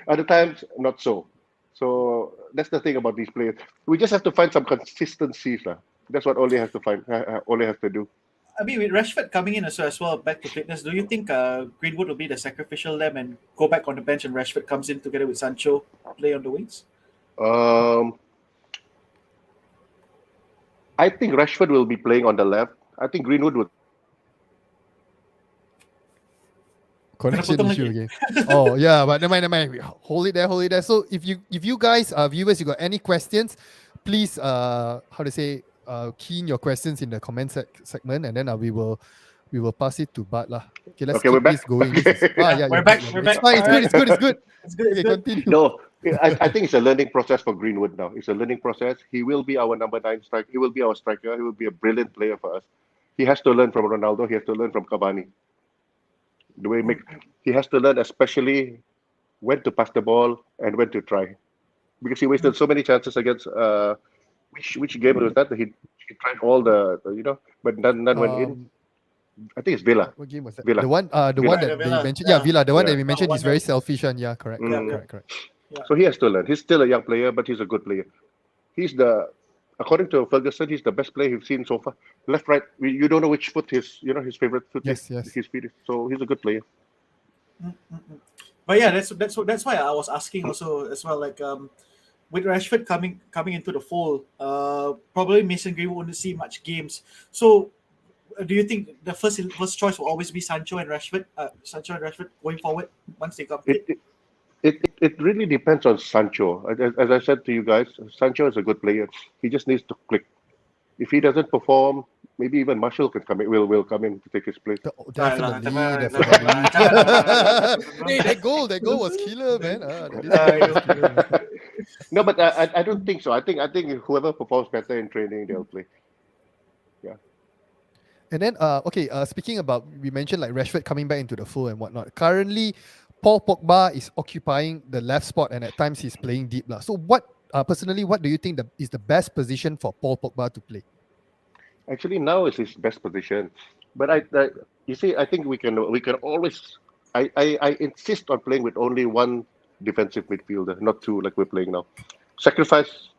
other times not so. So that's the thing about these players. We just have to find some consistencies, lah. That's what Ole has to find. Ole has to do. I mean, with Rashford coming in as well, back to fitness, do you think Greenwood will be the sacrificial lamb and go back on the bench and Rashford comes in together with Sancho, play on the wings? I think Rashford will be playing on the left. I think Greenwood would. Connection issue again. Oh yeah, but never mind. Hold it there. So if you guys, viewers, you got any questions, please key in your questions in the comment segment, and then we will pass it to Bart lah. Okay, let's keep this going. We're back. It's fine. It's good. It's good. Okay, continue. No, I think it's a learning process for Greenwood now. It's a learning process. He will be our number 9 striker. He will be our striker. He will be a brilliant player for us. He has to learn from Ronaldo. He has to learn from Cavani. He has to learn, especially when to pass the ball and when to try, because he wasted so many chances against which game was that? He tried all the but none went in. I think it's Villa. What game was that? Villa. The one that Villa. they mentioned. Yeah, Villa. The one Yeah. that we mentioned is very selfish and correct. Correct. So he has to learn. He's still a young player, but he's a good player. According to Ferguson, he's the best player we've seen so far. Left, right, you don't know which foot his favorite foot Yes. his feet is. So he's a good player. But yeah, that's why I was asking also as well. Like with Rashford coming into the fold, probably Mason Greenwood wouldn't see much games. So do you think the first choice will always be Sancho and Rashford? Sancho and Rashford going forward once they come. It really depends on Sancho. As I said to you guys, Sancho is a good player. He just needs to click. If he doesn't perform, maybe even Marshall can come in. Will come in to take his place. Definitely. Hey, that goal was killer, man. No, but I don't think so. I think whoever performs better in training, they'll play. Yeah. And then, speaking about, we mentioned like Rashford coming back into the fold and whatnot. Currently, Paul Pogba is occupying the left spot, and at times he's playing deep. So personally, what do you think is the best position for Paul Pogba to play? Actually, now is his best position. But I think we can always. I insist on playing with only one defensive midfielder, not two like we're playing now. Sacrifice.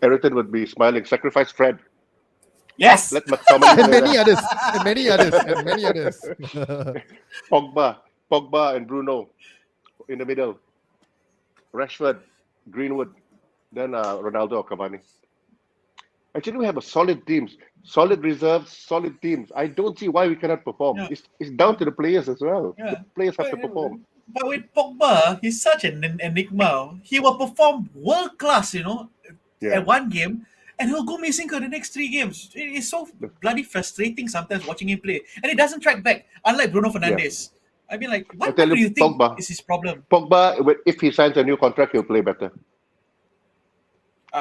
Everton would be smiling. Sacrifice Fred. Yes. Let McTominay And many others. Pogba and Bruno in the middle. Rashford, Greenwood, then Ronaldo or Cavani. Actually, we have a solid teams, solid reserves, solid teams. I don't see why we cannot perform. Yeah. It's down to the players as well. Yeah. The players have to perform. But with Pogba, he's such an enigma. He will perform world class, at one game, and he'll go missing for the next 3 games. It's so bloody frustrating sometimes watching him play, and he doesn't track back. Unlike Bruno Fernandes. I mean, like, what do you think is his problem? Pogba, if he signs a new contract, he'll play better.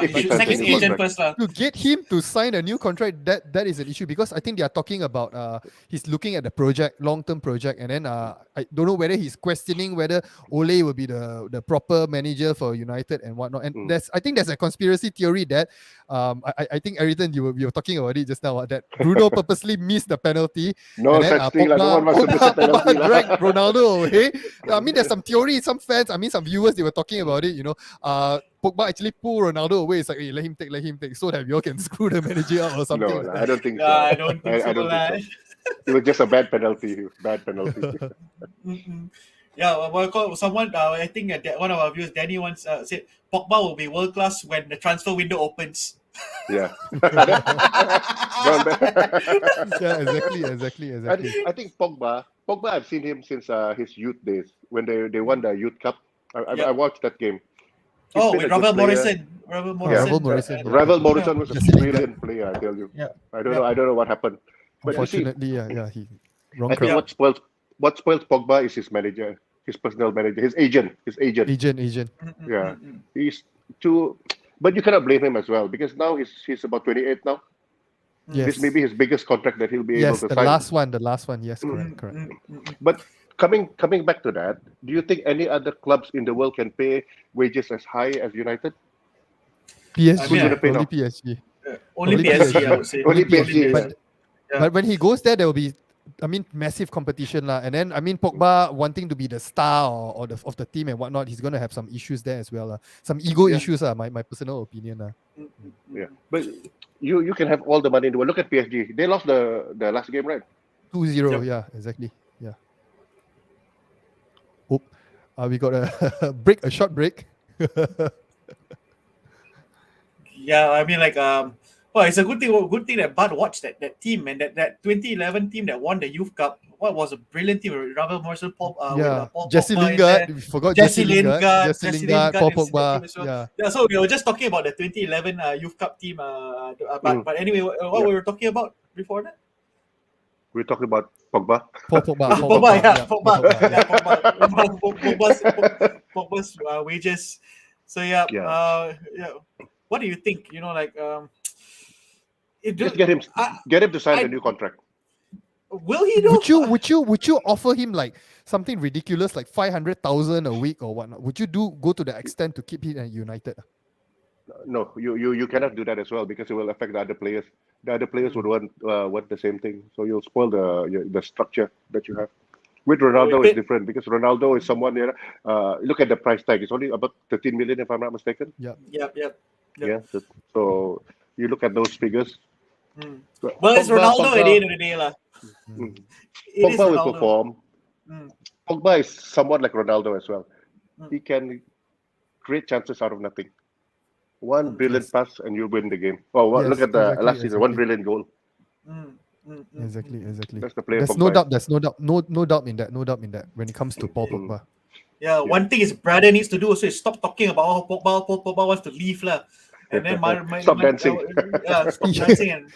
He should check his agent first. To get him to sign a new contract, that is an issue, because I think they are talking about he's looking at the project, long-term project, and then I don't know whether he's questioning whether Ole will be the proper manager for United and whatnot. And I think there's a conspiracy theory that I think Ayrton, you were talking about it just now, that Bruno purposely missed the penalty. No such thing. No one wants to miss a penalty. Dragged Ronaldo away. I mean, there's some theory, some fans, some viewers, they were talking about it, Pogba actually pulled Ronaldo away. It's like, hey, let him take, so that you all can screw the manager out or something. No, I don't think so. I don't think so. It was just a bad penalty. Yeah, well, someone, I think one of our viewers, Danny, once said Pogba will be world class when the transfer window opens. Yeah. Exactly. I think Pogba, I've seen him since his youth days when they won the Youth Cup. I watched that game. With Ravel Morrison. Ravel Morrison was a brilliant player, I tell you. Yeah. I don't know what happened. But unfortunately, he wrong I crowd. think what spoils Pogba is his manager, his personal manager, his agent. Agent. Yeah. He's too, but you cannot blame him as well, because now he's about 28 now. Yes. This may be his biggest contract that he'll be able to sign. The last one. Yes, correct. But coming back to that, do you think any other clubs in the world can pay wages as high as United? PSG. Only PSG, I would say. Only PSG. But when he goes there will be massive competition lah. And then Pogba wanting to be the star or of the team and whatnot, he's gonna have some issues there as well. Some ego issues my personal opinion. Yeah. But you can have all the money in the world. Look at PSG. They lost the last game, right? 2-0, yeah, exactly. Yeah. Oh, we got a short break. Yeah, I mean, like, well, it's a good thing that Bud watched that team, and that 2011 team that won the Youth Cup. What was a brilliant team. Robert Morrison, Paul Jesse Pogba in Lingard. there. We forgot Jesse Jesse Lingard, Paul is in that Pogba. team as well. Yeah, so we were just talking about the 2011 Youth Cup team. But anyway, what we were talking about before that? We're talking about Pogba. Paul Pogba. Pogba's wages. So yeah. What do you think? Just get him to sign a new contract. Will he do? Would you offer him like something ridiculous like 500,000 a week or whatnot? Would you go to the extent to keep him at United? No, you cannot do that as well because it will affect the other players. The other players would want the same thing, so you'll spoil the structure that you have. With Ronaldo, it's different because Ronaldo is someone. Look at the price tag; it's only about 13 million, if I'm not mistaken. Yep. Yeah. So you look at those figures. Well, it's Ronaldo at the end of the day, lah. Pogba will perform. Pogba is somewhat like Ronaldo as well. He can create chances out of nothing. One brilliant pass and you win the game. Oh, look at the last season. One brilliant goal. Exactly. That's the player. There's no doubt. There's no doubt in that. No doubt in that. When it comes to Paul Pogba. Yeah, one thing his brother needs to do also is stop talking about how Pogba wants to leave lah. And then stop dancing. Stop dancing and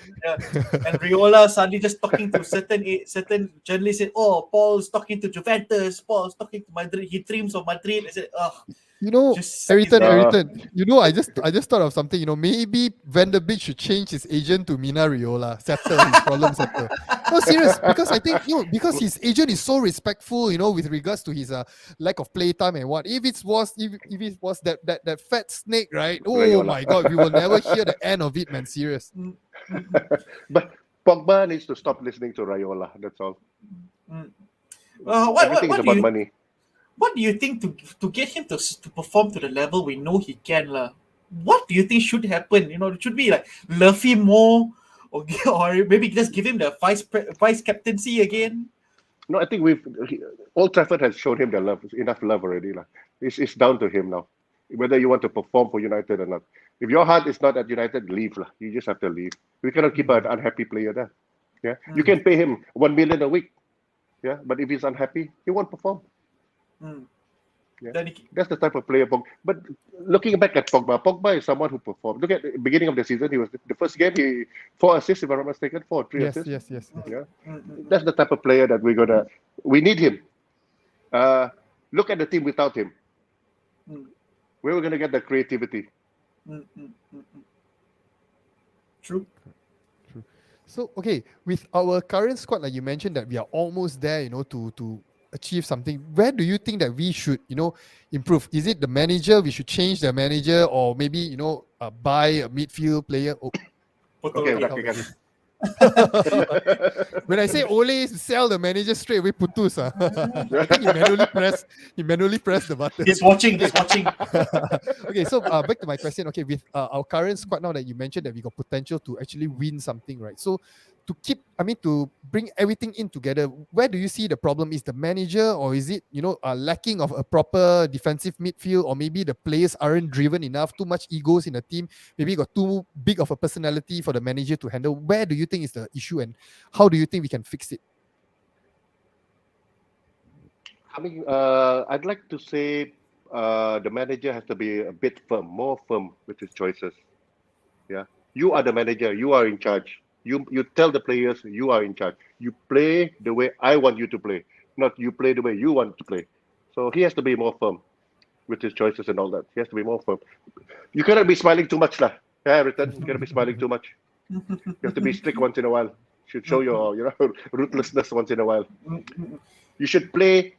Riola suddenly just talking to certain journalists said, "Oh, Paul's talking to Juventus. Paul's talking to Madrid. He dreams of Madrid." I said, "Oh." Ayrton, I just thought of something. Maybe Van der Beek should change his agent to Mina Riola, settle his problem settle. No, serious, because I think because his agent is so respectful, with regards to his lack of playtime and what. If it was that fat snake, right? Oh Riola. My God, we will never hear the end of it, man. Serious. But Pogba needs to stop listening to Raiola. That's all. Everything is about money. What do you think to get him to perform to the level we know he can, lah? What do you think should happen? It should be like love him more, or maybe just give him the vice captaincy again. No, I think Old Trafford has shown him enough love already, lah. It's down to him now, whether you want to perform for United or not. If your heart is not at United, leave, lah. You just have to leave. We cannot keep an unhappy player there. Yeah, you can pay him 1 million a week. Yeah, but if he's unhappy, he won't perform. Yeah. That's the type of player. But looking back at Pogba is someone who performed. Look at the beginning of the season. He was the first game. He 4 assists, if I'm not mistaken, 3 assists. Yes. Yeah, that's the type of player that we need him. Look at the team without him. Where we're gonna get the creativity. True. So okay, with our current squad, like you mentioned, that we are almost there, to achieve something. Where do you think that we should, improve? Is it the manager? We should change the manager, or maybe buy a midfield player? Okay. When I say Ole sell the manager straight away, putus. I think he manually pressed the button. He's watching. Okay, so back to my question. Okay, with our current squad now that you mentioned that we got potential to actually win something, right? So to bring everything in together, where do you see the problem? Is the manager, or is it, a lacking of a proper defensive midfield, or maybe the players aren't driven enough, too much egos in the team, maybe got too big of a personality for the manager to handle? Where do you think is the issue, and how do you think we can fix it? I'd like to say the manager has to be a bit more firm with his choices. Yeah, you are the manager. You are in charge. You tell the players you are in charge. You play the way I want you to play, not you play the way you want to play. So he has to be more firm with his choices and all that. He has to be more firm. You cannot be smiling too much, lah. Yeah, Britain. You cannot be smiling too much. You have to be strict once in a while. You should show your ruthlessness once in a while. You should play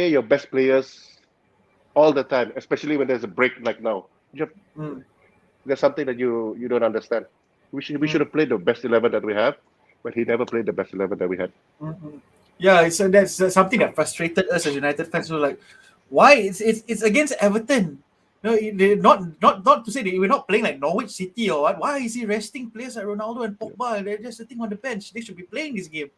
your best players all the time, especially when there's a break like now. There's something that you don't understand. We should have played the best 11 that we have. but he never played the best 11 that we had. Yeah, that's something that frustrated us as United fans. So like, why it's against Everton? No, they not to say we're not playing like Norwich City or what. Why is he resting players like Ronaldo and Pogba? They're just sitting on the bench. They should be playing this game.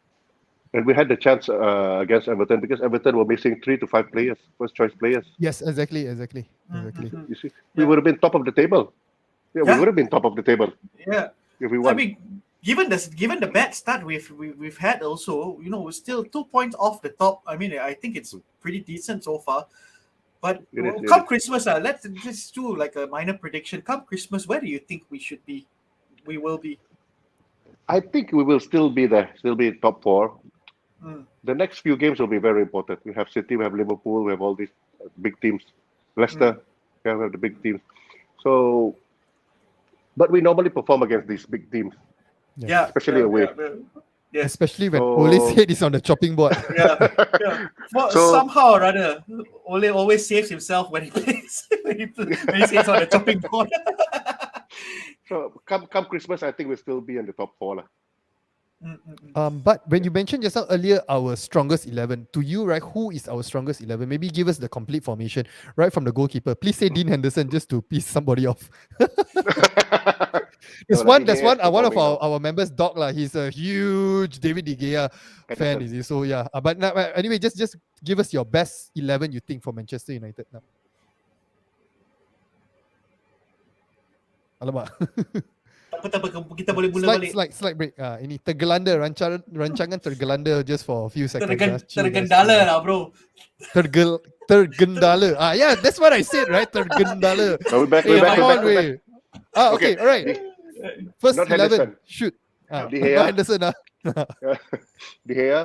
And we had the chance against Everton because Everton were missing 3 to 5 players, first choice players. Yes, exactly. You see, we would have been top of the table. Yeah, we would have been top of the table. Yeah, if we won. I mean, given the bad start we've had also, we're still 2 points off the top. I mean, I think it's pretty decent so far. But come Christmas, let's just do like a minor prediction. Come Christmas, where do you think we will be? I think we will still be there, still be top 4. The next few games will be very important. We have City, we have Liverpool, we have all these big teams. Leicester, we have the big teams. So, but we normally perform against these big teams. Yeah, especially away. Yeah. Especially when Ole's head is on the chopping board. Well, somehow or other, Ole always saves himself when he plays. when he stays on the chopping board. So come Christmas, I think we'll still be in the top 4. But when you mentioned just now earlier our strongest 11, to you, right, who is our strongest 11? Maybe give us the complete formation, right from the goalkeeper. Please say Dean Henderson just to piss somebody off. There's one of our members, Doc, he's a huge David De Gea fan, is he? So yeah. But now, anyway, just give us your best 11 you think for Manchester United now. Alamak. Kita boleh mula balik. Slight break. Ini tergelanda, rancangan tergelanda just for a few seconds. Tergendala lah, bro. Tergendala. Yeah, that's what I said, right? Tergendala. We're back. Okay, all right. First Not 11, Henderson. shoot. De Gea. Not Henderson. De Gea,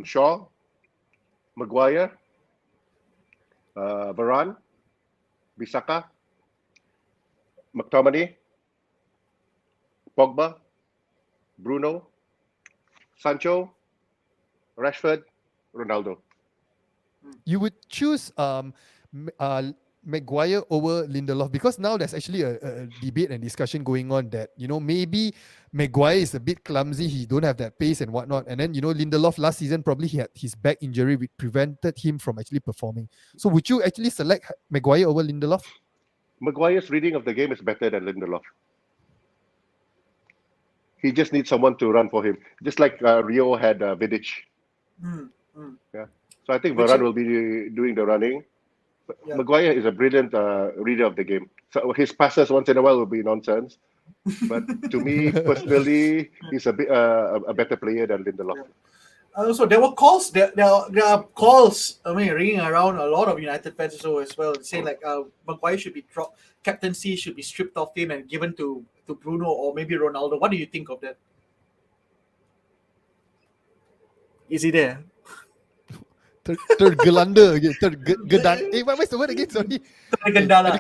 Shaw, Maguire, Varane, Bissaka, McTominay, Pogba, Bruno, Sancho, Rashford, Ronaldo. You would choose Maguire over Lindelof because now there's actually a debate and discussion going on that maybe Maguire is a bit clumsy, he don't have that pace and whatnot, and then Lindelof last season probably he had his back injury which prevented him from actually performing. So would you actually select Maguire over Lindelof? Maguire's reading of the game is better than Lindelof. He just needs someone to run for him, just like Rio had Vidic. Yeah. So I think Varane will be doing the running. Yeah. Maguire is a brilliant reader of the game. So his passes once in a while will be nonsense, but to me personally, he's a better player than Lindelof. Also, there were calls. There are calls. I mean, ringing around a lot of United fans as well, saying like Maguire should be dropped, captaincy should be stripped off him and given to Bruno or maybe Ronaldo. What do you think of that? Is he there? Tergelanda again. What's the word again? Sorry. Tergendala.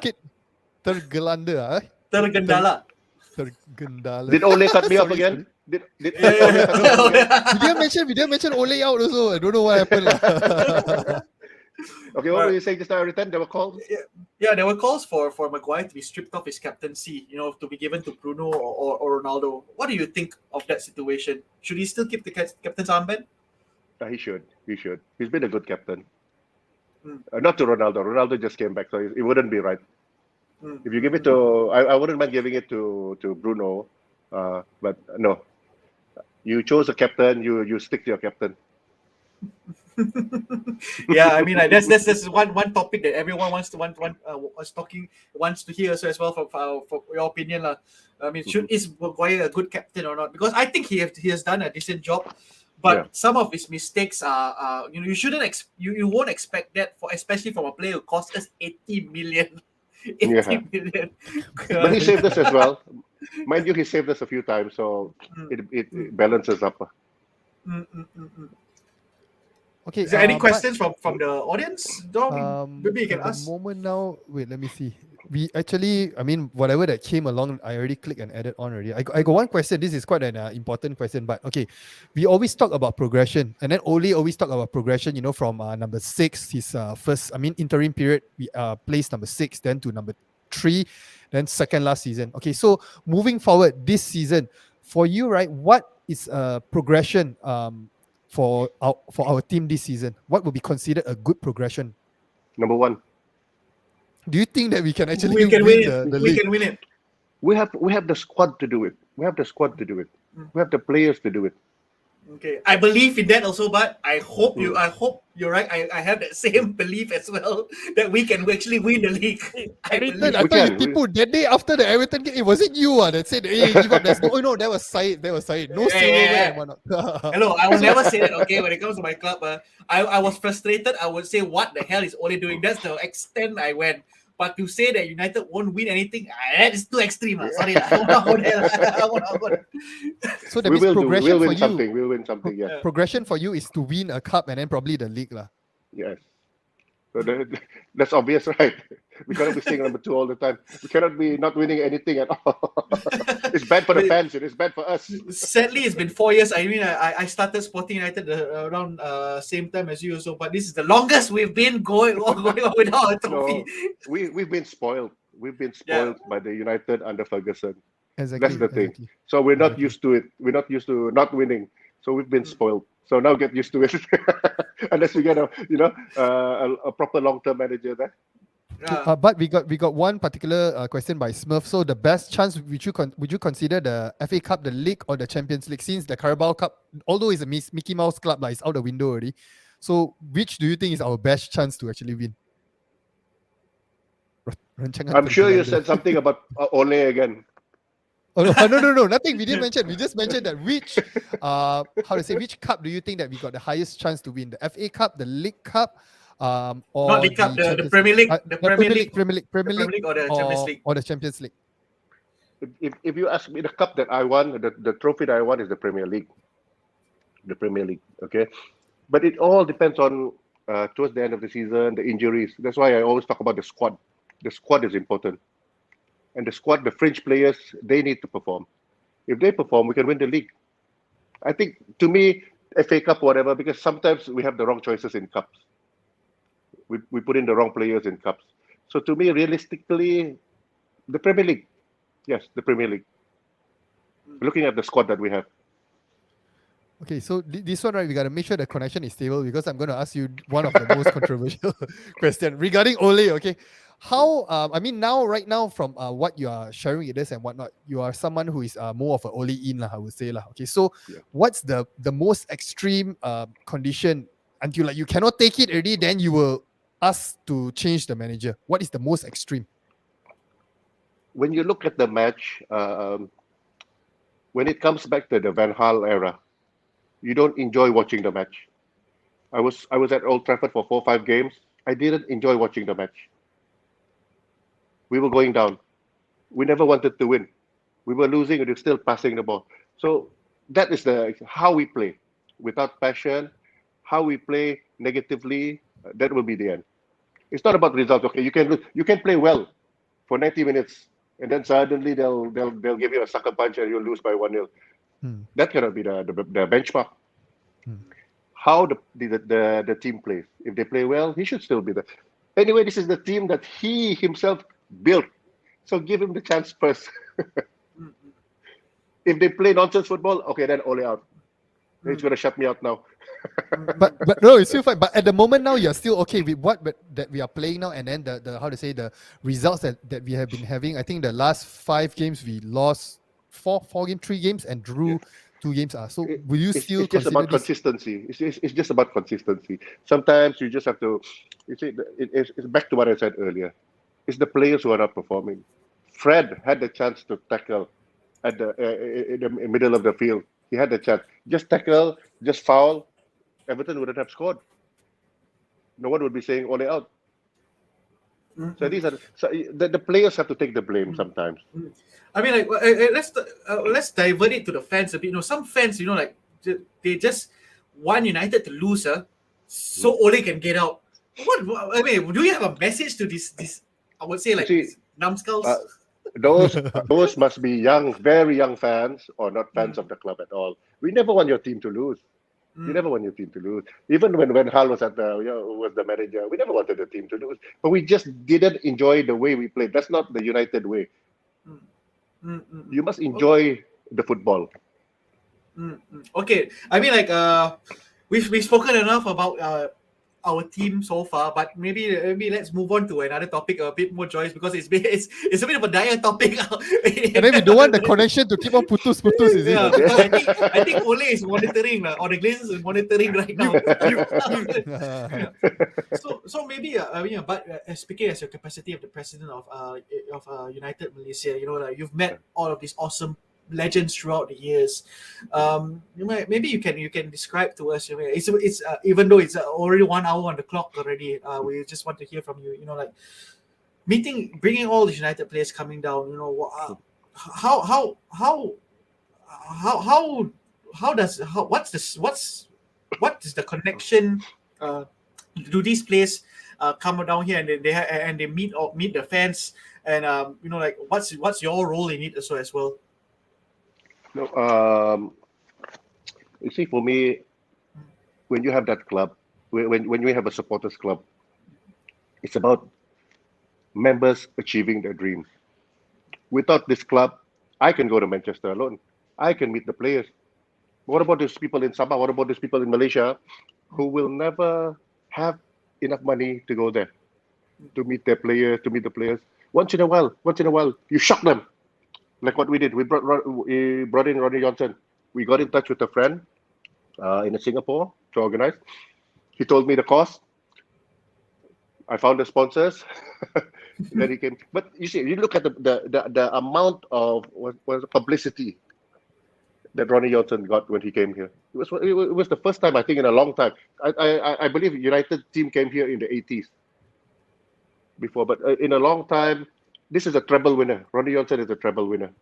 Tergelanda. Tergendala. Tergendala. Did Ole cut me off again? Did we didn't mention Ole out also. I don't know what happened. Okay, what were you saying just now, Return? There were calls? Yeah, there were calls for Maguire to be stripped of his captaincy, to be given to Bruno or Ronaldo. What do you think of that situation? Should he still keep the captain's armband? He should. He's been a good captain. Not to Ronaldo. Ronaldo just came back, so it wouldn't be right. If you give it to... I wouldn't mind giving it to Bruno, but no. You chose a captain, you stick to your captain. Yeah, I mean, that's one topic that everyone wants to hear as well for your opinion. I mean, is Maguire a good captain or not? Because I think he has done a decent job, but some of his mistakes are you shouldn't you won't expect that especially from a player who cost us 80 million. 80 million. But he saved us as well. Mind you, he saved us a few times, so it balances up. Okay. Is there any questions from the audience? Maybe you can ask. At the moment now, wait, let me see. We actually, I mean, whatever that came along, I already clicked and added on already. I got one question. This is quite an important question, but okay. We always talk about progression, and then Ole always talk about progression, from number 6, his first, interim period, we placed number 6, then to number 3, then second last season. Okay, so moving forward this season, for you, right? What is a progression for our team this season? What would be considered a good progression? Number one, Do you think that we can actually We can win win it. the We league? can win it. we have the squad to do it. We have the squad to do it. We have the players to do it. Okay, I believe in that also, but I hope you're right. I have that same belief as well that we can actually win the league. I Everton, believe. I We thought you can. people that day after the Everton game, was it you that said, hey, give up? There's no, oh no, that was Said. No silverware and whatnot. Hello, I will never say that. Okay, when it comes to my club, I was frustrated. I would say, what the hell is Ole doing? That's the extent I went. But to say that United won't win anything, that is too extreme. Sorry, I won't go there. I won't go there. So that We means will do. progression We'll for win you. something. We'll win something. Yes. Progression for you is to win a cup and then probably the league, lah. Yes. So that's obvious, right? We cannot be staying number 2 all the time. We cannot be not winning anything at all. It's bad for the fans. It is bad for us. Sadly, it's been 4 years. I mean, I started Sporting United around same time as you also, but this is the longest we've been going on without a trophy. No, we've been spoiled. We've been spoiled by the United under Ferguson. Exactly. That's the thing. Exactly. So we're not used to it. We're not used to not winning. So we've been spoiled. So now get used to it. Unless we get a proper long-term manager there. But we got one particular question by Smurf. So the best chance would you consider the FA Cup, the League, or the Champions League? Since the Carabao Cup, although it's a Mickey Mouse club, it's out the window already. So which do you think is our best chance to actually win? I'm sure you said something about Ole again. Oh no, nothing. We didn't mention. We just mentioned that which which cup do you think that we got the highest chance to win? The FA Cup, the League Cup, or not League Cup, the Premier League, the Premier League, or the Champions League, or the Champions League. If you ask me, the cup that I won, the trophy that I won is the Premier League. The Premier League, okay? But it all depends on towards the end of the season, the injuries. That's why I always talk about the squad. The squad is important. And the squad, the fringe players, they need to perform. If they perform, we can win the league. I think, to me, FA Cup, whatever, because sometimes we have the wrong choices in cups. We put in the wrong players in cups. So to me, realistically, the Premier League. Yes, the Premier League. Looking at the squad that we have. Okay, so this one, right, we got to make sure the connection is stable because I'm going to ask you one of the most controversial questions regarding Ole, okay? How, right now, from what you are sharing with us and whatnot, you are someone who is more of an Ole in, I would say. Okay, so what's the most extreme condition until you cannot take it already, then you will ask to change the manager? What is the most extreme? When you look at the match, when it comes back to the Van Gaal era, you don't enjoy watching the match. I was at Old Trafford for 4 or 5 games. I didn't enjoy watching the match. We were going down. We never wanted to win. We were losing and we were still passing the ball. So that is how we play. Without passion, how we play negatively, that will be the end. It's not about results. Okay, you can play well for 90 minutes and then suddenly they'll give you a sucker punch and you'll lose by 1-0. That cannot be the benchmark. How the team plays. If they play well, he should still be there. Anyway, this is the team that he himself built. So give him the chance first. If they play nonsense football, okay, then Ole out. He's going to shut me out now. but no, it's still fine. But at the moment now, you're still okay with that we are playing now, and then the results that we have been having. I think the last 5 games we lost 3 games and drew 2 games. So will you still? It's just about consistency. It's just about consistency. Sometimes you just have to. It's back to what I said earlier. It's the players who are not performing. Fred had the chance to tackle at in the middle of the field. He had the chance. Just tackle, just foul. Everton wouldn't have scored. No one would be saying Ole out. So these are the players have to take the blame sometimes. I mean, let's divert it to the fans a bit. Some fans, they just want United to lose, so Ole can get out. What I mean, do you have a message to this? I would say numbskulls. Those must be very young fans or not fans of the club at all. We never want your team to lose. You never want your team to lose. Even when Hal was was the manager, we never wanted the team to lose. But we just didn't enjoy the way we played. That's not the United way. You must enjoy the football. Okay, I mean, like, we've spoken enough about our team so far, but maybe let's move on to another topic a bit more joyous, because it's a bit of a dire topic. And then we don't want the connection to keep on putus, is it? Yeah, because I think Ole is monitoring, or the Glazers is monitoring right now. So maybe I mean, but speaking as your capacity of the president of United Malaysia, like, you've met all of these awesome legends throughout the years. Maybe you can describe to us. It's even though it's already 1 hour on the clock already. We just want to hear from you. Like, bringing all the United players coming down. What is the connection? Do these players come down here and they meet the fans, and like, what's your role in it as well? No, you see, for me, when you have that club, when you have a supporters club, it's about members achieving their dreams. Without this club, I can go to Manchester alone. I can meet the players. What about those people in Sabah? What about those people in Malaysia who will never have enough money to go there, to meet their players, to meet the players? Once in a while, you shock them. Like what we did. We brought in Ronnie Johnson. We got in touch with a friend in Singapore to organize. He told me the cost. I found the sponsors. Then he came. But you see, you look at the amount of publicity that Ronnie Johnson got when he came here. It was the first time, I think, in a long time. I believe United team came here in the 80s before, but in a long time. This is a treble winner. Ronnie Johnson is a treble winner.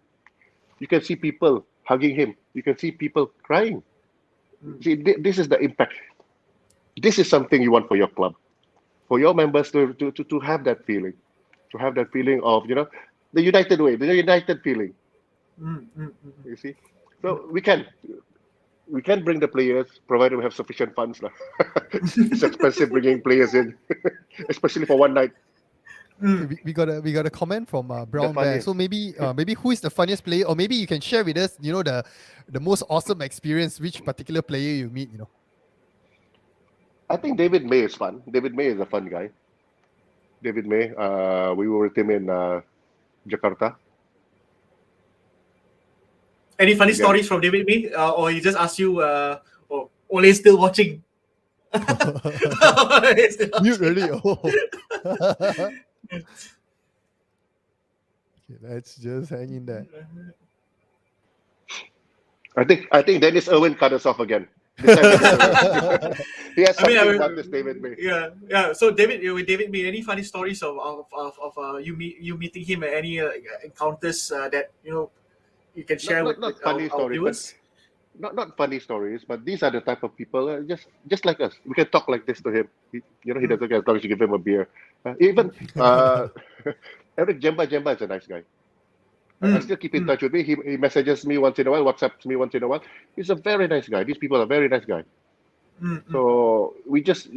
You can see people hugging him. You can see people crying. See, this is the impact. This is something you want for your club, for your members to have that feeling, of the United way, the United feeling. You see, so we can bring the players provided we have sufficient funds. It's expensive bringing players in, especially for one night. We got a comment from Brown Bear. So maybe who is the funniest player, or maybe you can share with us, the most awesome experience, which particular player you meet. I think David May is fun. David May is a fun guy. David May. We were with him in Jakarta. Any funny stories from David May, or he just asked you, Ole is still watching? Mute really? Okay, let's just hang in there. I think Dennis Irwin cut us off again. He has something about this David May. Yeah. So with David May, any funny stories of you meeting him at any encounters that you can share with funny our viewers? Not funny stories, but these are the type of people just like us. We can talk like this to him. He doesn't care as long as you give him a beer. Even Eric Jemba is a nice guy. I still keep in touch with me. He messages me once in a while, WhatsApps me once in a while. He's a very nice guy. These people are very nice guys. So we just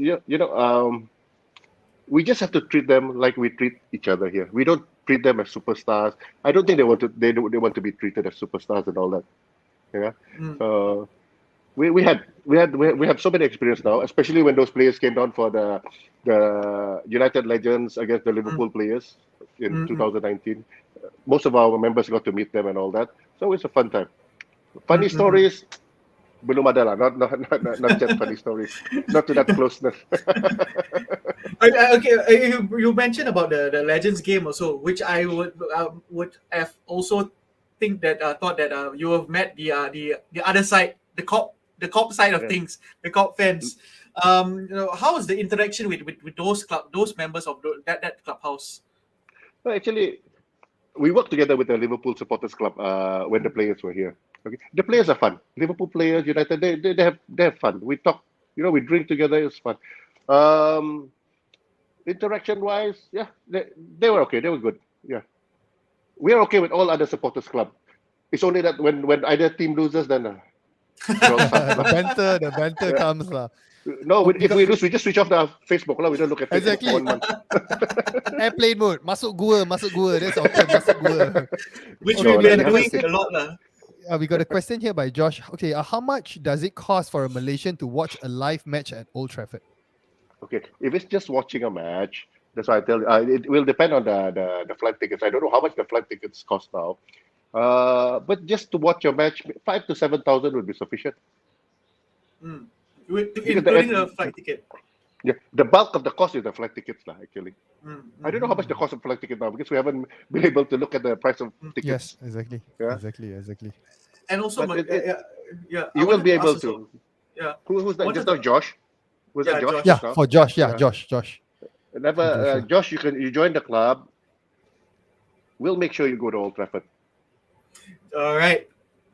we just have to treat them like we treat each other here. We don't treat them as superstars. I don't think they want to be treated as superstars and all that. Yeah. We have so many experience now, especially when those players came down for the United Legends against the Liverpool players in 2019. Most of our members got to meet them and all that, so it's a fun time. Funny stories, belum ada lah. Not just funny stories. Not to that closeness. Okay, you mentioned about the Legends game also, which I would have also thought that you have met the other side, the cop side of things, the cop fans. How is the interaction with those members of that clubhouse? Well, actually, we worked together with the Liverpool Supporters Club when the players were here. Okay, the players are fun. Liverpool players, United, they have fun. We talk, we drink together. It's fun. Interaction wise, yeah, they were okay. They were good. Yeah, we are okay with all other supporters club. It's only that when either team loses, then the banter comes lah. No, if we lose, we just switch off the Facebook lah. We don't look at Facebook exactly. for 1 month. Airplane mode, masuk gua. That's our term, masuk gua. Which we've been doing a lot lah. we got a question here by Josh. Okay, how much does it cost for a Malaysian to watch a live match at Old Trafford? Okay, if it's just watching a match, that's why I tell you, it will depend on the flight tickets. I don't know how much the flight tickets cost now. But just to watch a match, 5,000 to 7,000 would be sufficient. Including the flight ticket. Yeah, the bulk of the cost is the flight tickets, actually. Mm, I don't know how much the cost of flight ticket now because we haven't been able to look at the price of tickets. Yes, exactly. Yeah. Exactly. And also, But yeah, you will be able ask to. Yeah. Who's that? Wanted Just now, to- Josh. Was Yeah, that Josh? Josh. Yeah, just now? for Josh. Yeah, Yeah. Josh. Never, Josh. You join the club. We'll make sure you go to Old Trafford. All right.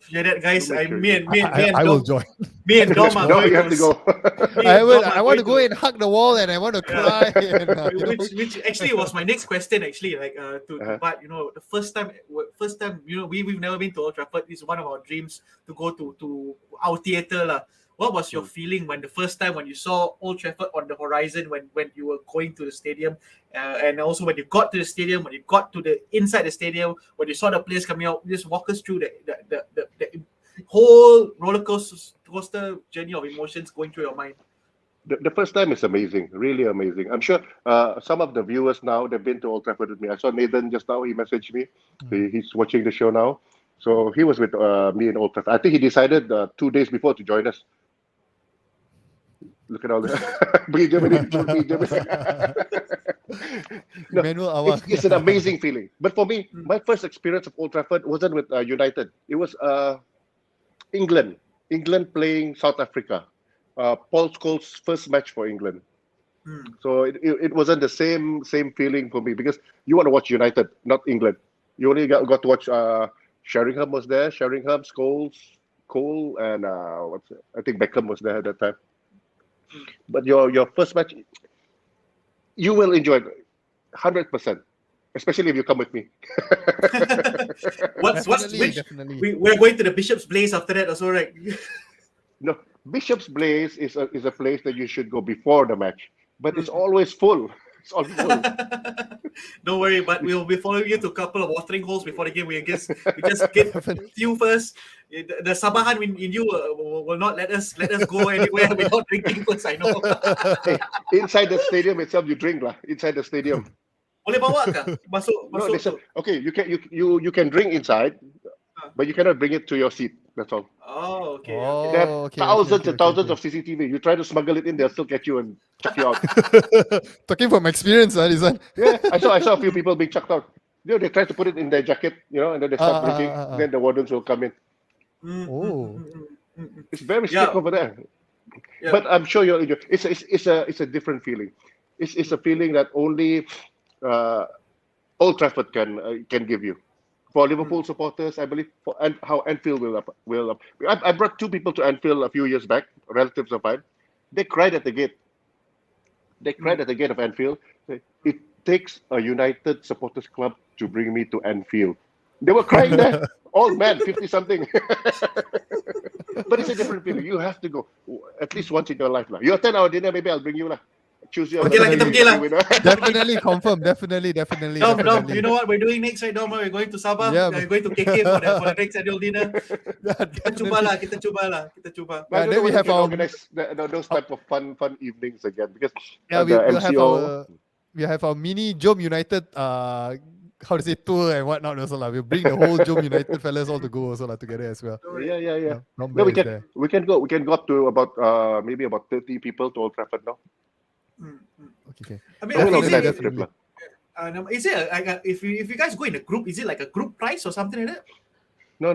Hear that, guys? We'll make sure Me and I will Dom, join. me and Dom are No, going you have to go. me and Dom are I want to going go and hug the wall and I want to cry. And, which actually was my next question. Actually, Uh-huh. but the first time, we've never been to Old Trafford. It's one of our dreams to go to our theatre lah. What was your feeling when the first time when you saw Old Trafford on the horizon when you were going to the stadium, and also when you got to the stadium, when you got to the inside the stadium, when you saw the players coming out? Just walk us through the whole roller coaster journey of emotions going through your mind. The first time is amazing, really amazing. I'm sure some of the viewers now, they've been to Old Trafford with me. I saw Nathan just now, he messaged me. He's watching the show now. So he was with me in Old Trafford. I think he decided 2 days before to join us. Look at all this. No, Manuel Awang. it's an amazing feeling. But for me, my first experience of Old Trafford wasn't with United. It was England playing South Africa. Paul Scholes' first match for England. So it wasn't the same feeling for me because you want to watch United, not England. You only got to watch Sheringham was there. Sheringham, Scholes, Cole, and I think Beckham was there at that time. But your first match, you will enjoy it 100%, especially if you come with me. Definitely. We're going to the Bishop's Place after that also, right? No, Bishop's Place is a place that you should go before the match, but it's always full. It's always full. Don't worry, but we'll be following you to a couple of watering holes before the game. We just get you first. The Sabahan in you will not let us go anywhere without drinking first. I know. Hey, inside the stadium itself, you drink lah. Inside the stadium. Boleh bawa ke? Masuk. No, okay, you can drink inside, but you cannot bring it to your seat. That's all. Oh, okay. Oh, They have okay, thousands and thousands okay. of CCTV. You try to smuggle it in, they'll still catch you and chuck you out. Talking from experience, this one. Yeah, I saw a few people being chucked out. They try to put it in their jacket, and then they start drinking. Then the wardens will come in. Oh. It's very strict over there. Yeah. But I'm sure you'll enjoy. It's a different feeling. It's a feeling that only Old Trafford can give you. For Liverpool supporters, I believe, how Anfield will up. I brought 2 people to Anfield a few years back, relatives of mine. They cried at the gate. They cried at the gate of Anfield. It takes a United supporters club to bring me to Anfield. They were crying there. Old man, 50-something. But it's a different feeling. You have to go at least once in your life. You attend our dinner, maybe I'll bring you. Choose your Okay lah, kita pergi lah. Definitely confirm. Definitely. Dom, you know what we're doing next, right, Dom? We're going to Sabah. Yeah, We're going to KK for the next annual dinner. Kita cuba lah. I don't then know we if have we can our organize those type of fun evenings again because we'll MCO. have our mini JomUnited tour and whatnot also lah. We'll bring the whole JomUnited fellas all to go also lah together as well. Yeah. No, No, we can go up to about maybe about 30 people to Old Trafford now. Okay. I mean, We'll is organize it, a trip lah. is it if you guys go in a group, is it like a group price or something like that? No.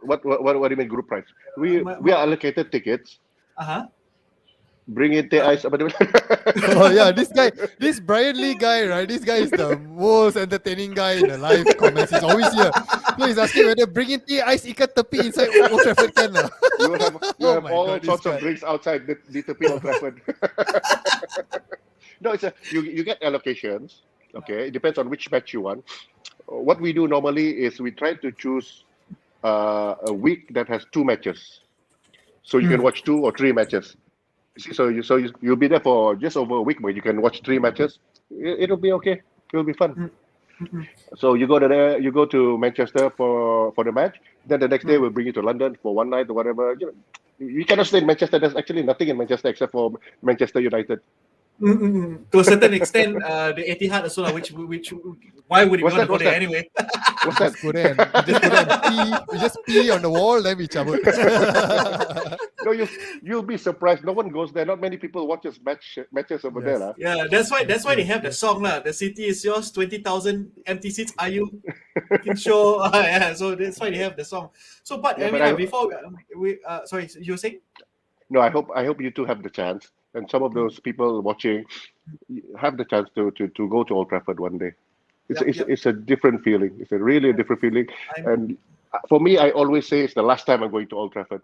What do you mean group price? We are allocated tickets. Bring in teh ice. Oh yeah, this Brian Lee guy, right? This guy is the most entertaining guy in the live comments. He's always here. So he's asking whether bring in tea, ice, ikat tepi inside Old Trafford can lah. You have my all God, this sorts guy. of drinks outside the tepi Old Trafford. No, you get allocations. Okay, it depends on which match you want. What we do normally is we try to choose a week that has 2 matches, so you can watch 2 or 3 matches. So you'll be there for just over a week, but you can watch 3 matches. It'll be okay. It'll be fun. So you go to there, you go to Manchester for the match. Then the next day we'll bring you to London for one night or whatever. You cannot stay in Manchester. There's actually nothing in Manchester except for Manchester United. To a certain extent, the Etihad as well, which why would you want to go there anyway? What's that? Go there and pee. We just pee on the wall, then we cabut. No, you'll be surprised. No one goes there. Not many people watches matches over there. Lah. Yeah, that's why they have the song lah. The city is yours, 20,000 empty seats. Are you? Can show. Yeah, so that's why they have the song. So, but I mean, before we sorry, you were saying? No, I hope you two have the chance, and some of those people watching have the chance to go to Old Trafford one day. It's a different feeling. It's a really different feeling. And for me, I always say it's the last time I'm going to Old Trafford.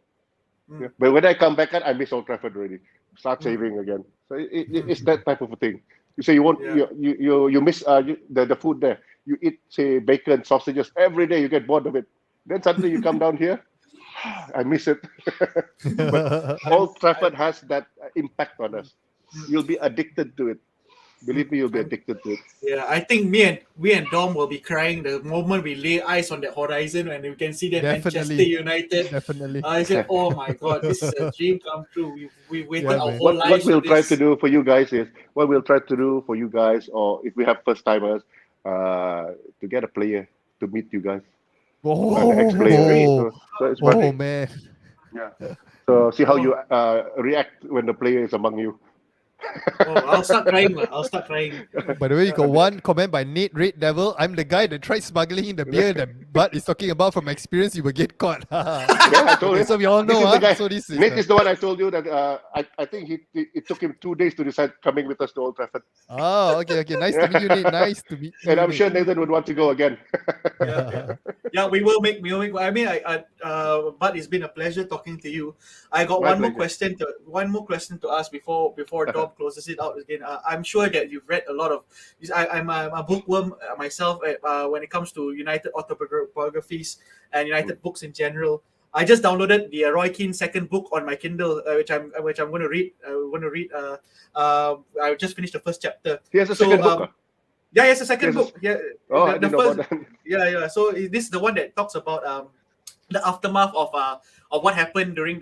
Yeah. But when I come back, I miss Old Trafford already. Start saving again. So it's that type of a thing. You say you want you miss the food there. You eat say bacon, sausages every day. You get bored of it. Then suddenly you come down here. I miss it. But Old Trafford has that impact on us. You'll be addicted to it. Believe me, you'll be addicted to it. Yeah, I think we and Dom will be crying the moment we lay eyes on that horizon and we can see that Manchester United. Definitely. I said, oh my God, this is a dream come true. We waited our whole What lives. we'll try to do for you guys is, or if we have first timers, to get a player to meet you guys. Oh, ex-player. So it's funny. man. Yeah. So see how you react when the player is among you. I'll start crying. By the way, you got one comment by Nate Red Devil. I'm the guy that tried smuggling in the beer that Bud is talking about from experience. You will get caught. Yeah, I told him. So we all know. So this is Nate is the one I told you that I think it took him 2 days to decide coming with us to Old Trafford. Oh, okay. Nice to meet you, Nate. Nice to meet you. And I'm sure Nathan would want to go again. Yeah, we will make. I mean, Bud, it's been a pleasure talking to you. I got one more question to ask before Dom closes it out again. I'm sure that you've read a lot of. I'm a bookworm myself when it comes to United autobiographies and United books in general. I just downloaded the Roy Keane's second book on my Kindle, which I'm going to read. I just finished the first chapter. He has a second book. Yeah, it's a second book. Yeah. Oh, I didn't know about that. Yeah. So this is the one that talks about the aftermath of what happened during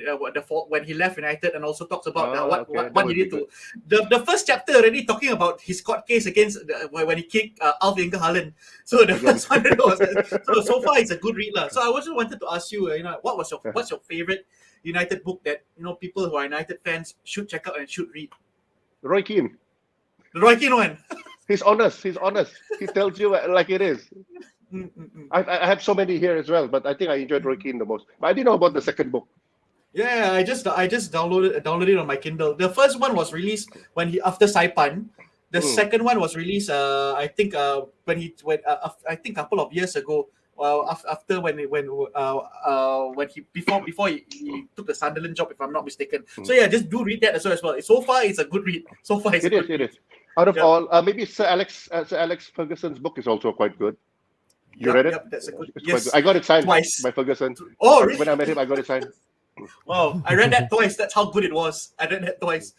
when he left United, and also talks about what he did to the first chapter already talking about his court case against when he kicked Alf Inge Haaland. So the first one was so far it's a good read lah. So I also wanted to ask you, what's your favorite United book that people who are United fans should check out and should read? Roy Keane. The Roy Keane one. He's honest. He tells you like it is. I have so many here as well, but I think I enjoyed Roy Keane the most. But I didn't know about the second book. Yeah, I just downloaded it on my Kindle. The first one was released after Saipan. The second one was released I think I think a couple of years ago. After when he took the Sunderland job, if I'm not mistaken. So yeah, just do read that as well. So far, it's a good read. It is. Out of all, maybe Sir Alex Ferguson's book is also quite good. You read it? Yep, that's a good. Yes, I got it signed twice by Ferguson. Oh, really? When I met him, I got it signed. Wow, I read that twice. That's how good it was. I read that twice.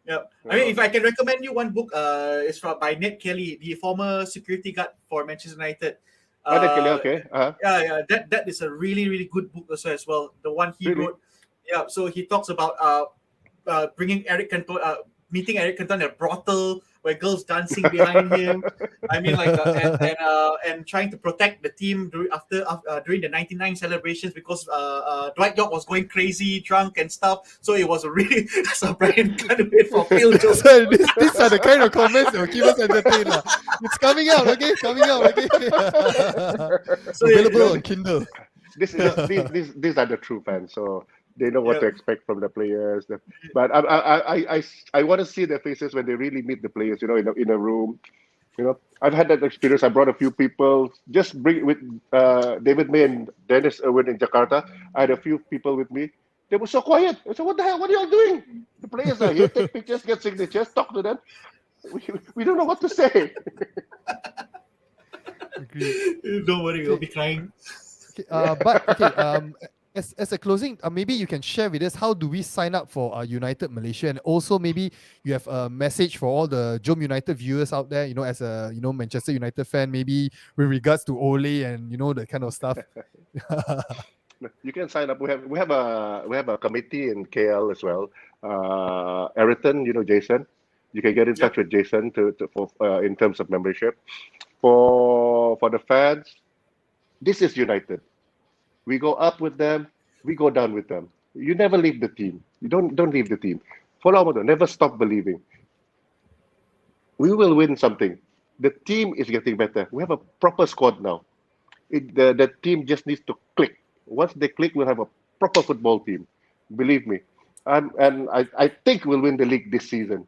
Yeah, I mean, if I can recommend you one book, it's by Ned Kelly, the former security guard for Manchester United. Ned Kelly, okay. Yeah. That is a really, really good book also as well. The one he wrote. Yeah, so he talks about bringing meeting Eric Cantona at a brothel where girls dancing behind him. I mean, like, and trying to protect the team during the '99 celebrations because Dwight York was going crazy, drunk and stuff. So it was a really Brian kind of wait for Phil Jones. These are the kind of comments that will keep us entertained. It's coming out, okay? So available on Kindle. These are the true fans. So they know what to expect from the players. But I want to see their faces when they really meet the players, in a room. I've had that experience. I brought a few people, just bring with David May and Dennis Irwin in Jakarta. I had a few people with me. They were so quiet. I said, what the hell? What are y'all doing? The players are here. Take pictures, get signatures, talk to them. We don't know what to say. Don't worry, we'll be crying. Okay, As a closing, maybe you can share with us how do we sign up for United Malaysia, and also maybe you have a message for all the JomUnited viewers out there. As a Manchester United fan, maybe with regards to Ole and that kind of stuff. You can sign up. We have a committee in KL as well. Eriton, Jason. You can get in touch with Jason for in terms of membership. For the fans, this is United. We go up with them, we go down with them. You never leave the team. You don't leave the team. Follow on, never stop believing. We will win something. The team is getting better. We have a proper squad now. The team just needs to click. Once they click, we'll have a proper football team. Believe me. And I think we'll win the league this season.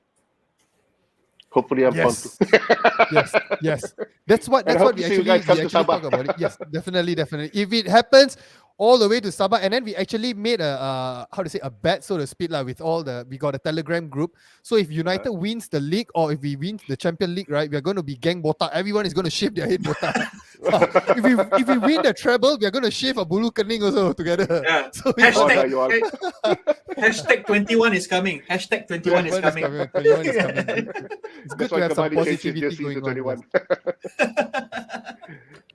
Hopefully, I'm Yes. yes. That's what we actually talk about it. Yes, definitely. If it happens all the way to Sabah, and then we actually made a bet, so to speak, with we got a Telegram group. So if United wins the league, or if we win the Champion League, right, we are going to be gang botak. Everyone is going to shave their head botak. if we win the treble, we are going to shave a bulu kening also together. Yeah. So hashtag 21 is coming. Hashtag 21 is coming. 21 is coming. It's good to have some positivity going on.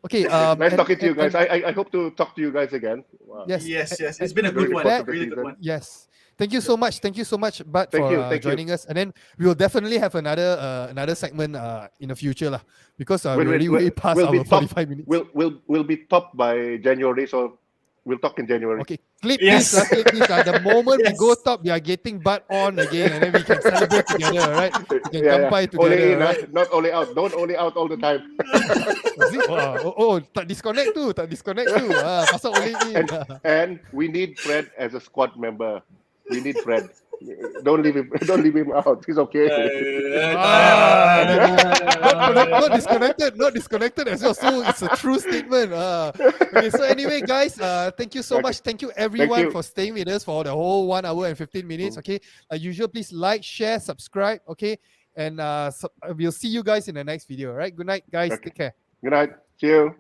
Okay. Nice talking to you guys. I hope to talk to you guys again. Wow. Yes. It's been a good one. Really good one. Yes. Thank you so much, Bud, for joining us. And then we will definitely have another segment in the future, because we're already way past our 45 minutes. We'll be top by January, so we'll talk in January. Okay, clip this. The moment we go top, we are getting Bud on again, and then we can celebrate together, right? We can kampai together, Ole in, right? Not Ole out. Don't Ole out all the time. Tak disconnect tu. Pasal Ole in. And we need Fred as a squad member. We need Fred. Don't leave him out. He's okay. Not disconnected as well. So it's a true statement. Okay, so anyway, guys, thank you so much. Thank you everyone for staying with us for the whole 1 hour and 15 minutes. Okay, as usual, please like, share, subscribe. Okay, and we'll see you guys in the next video. All right, good night, guys. Okay. Take care. Good night. See you.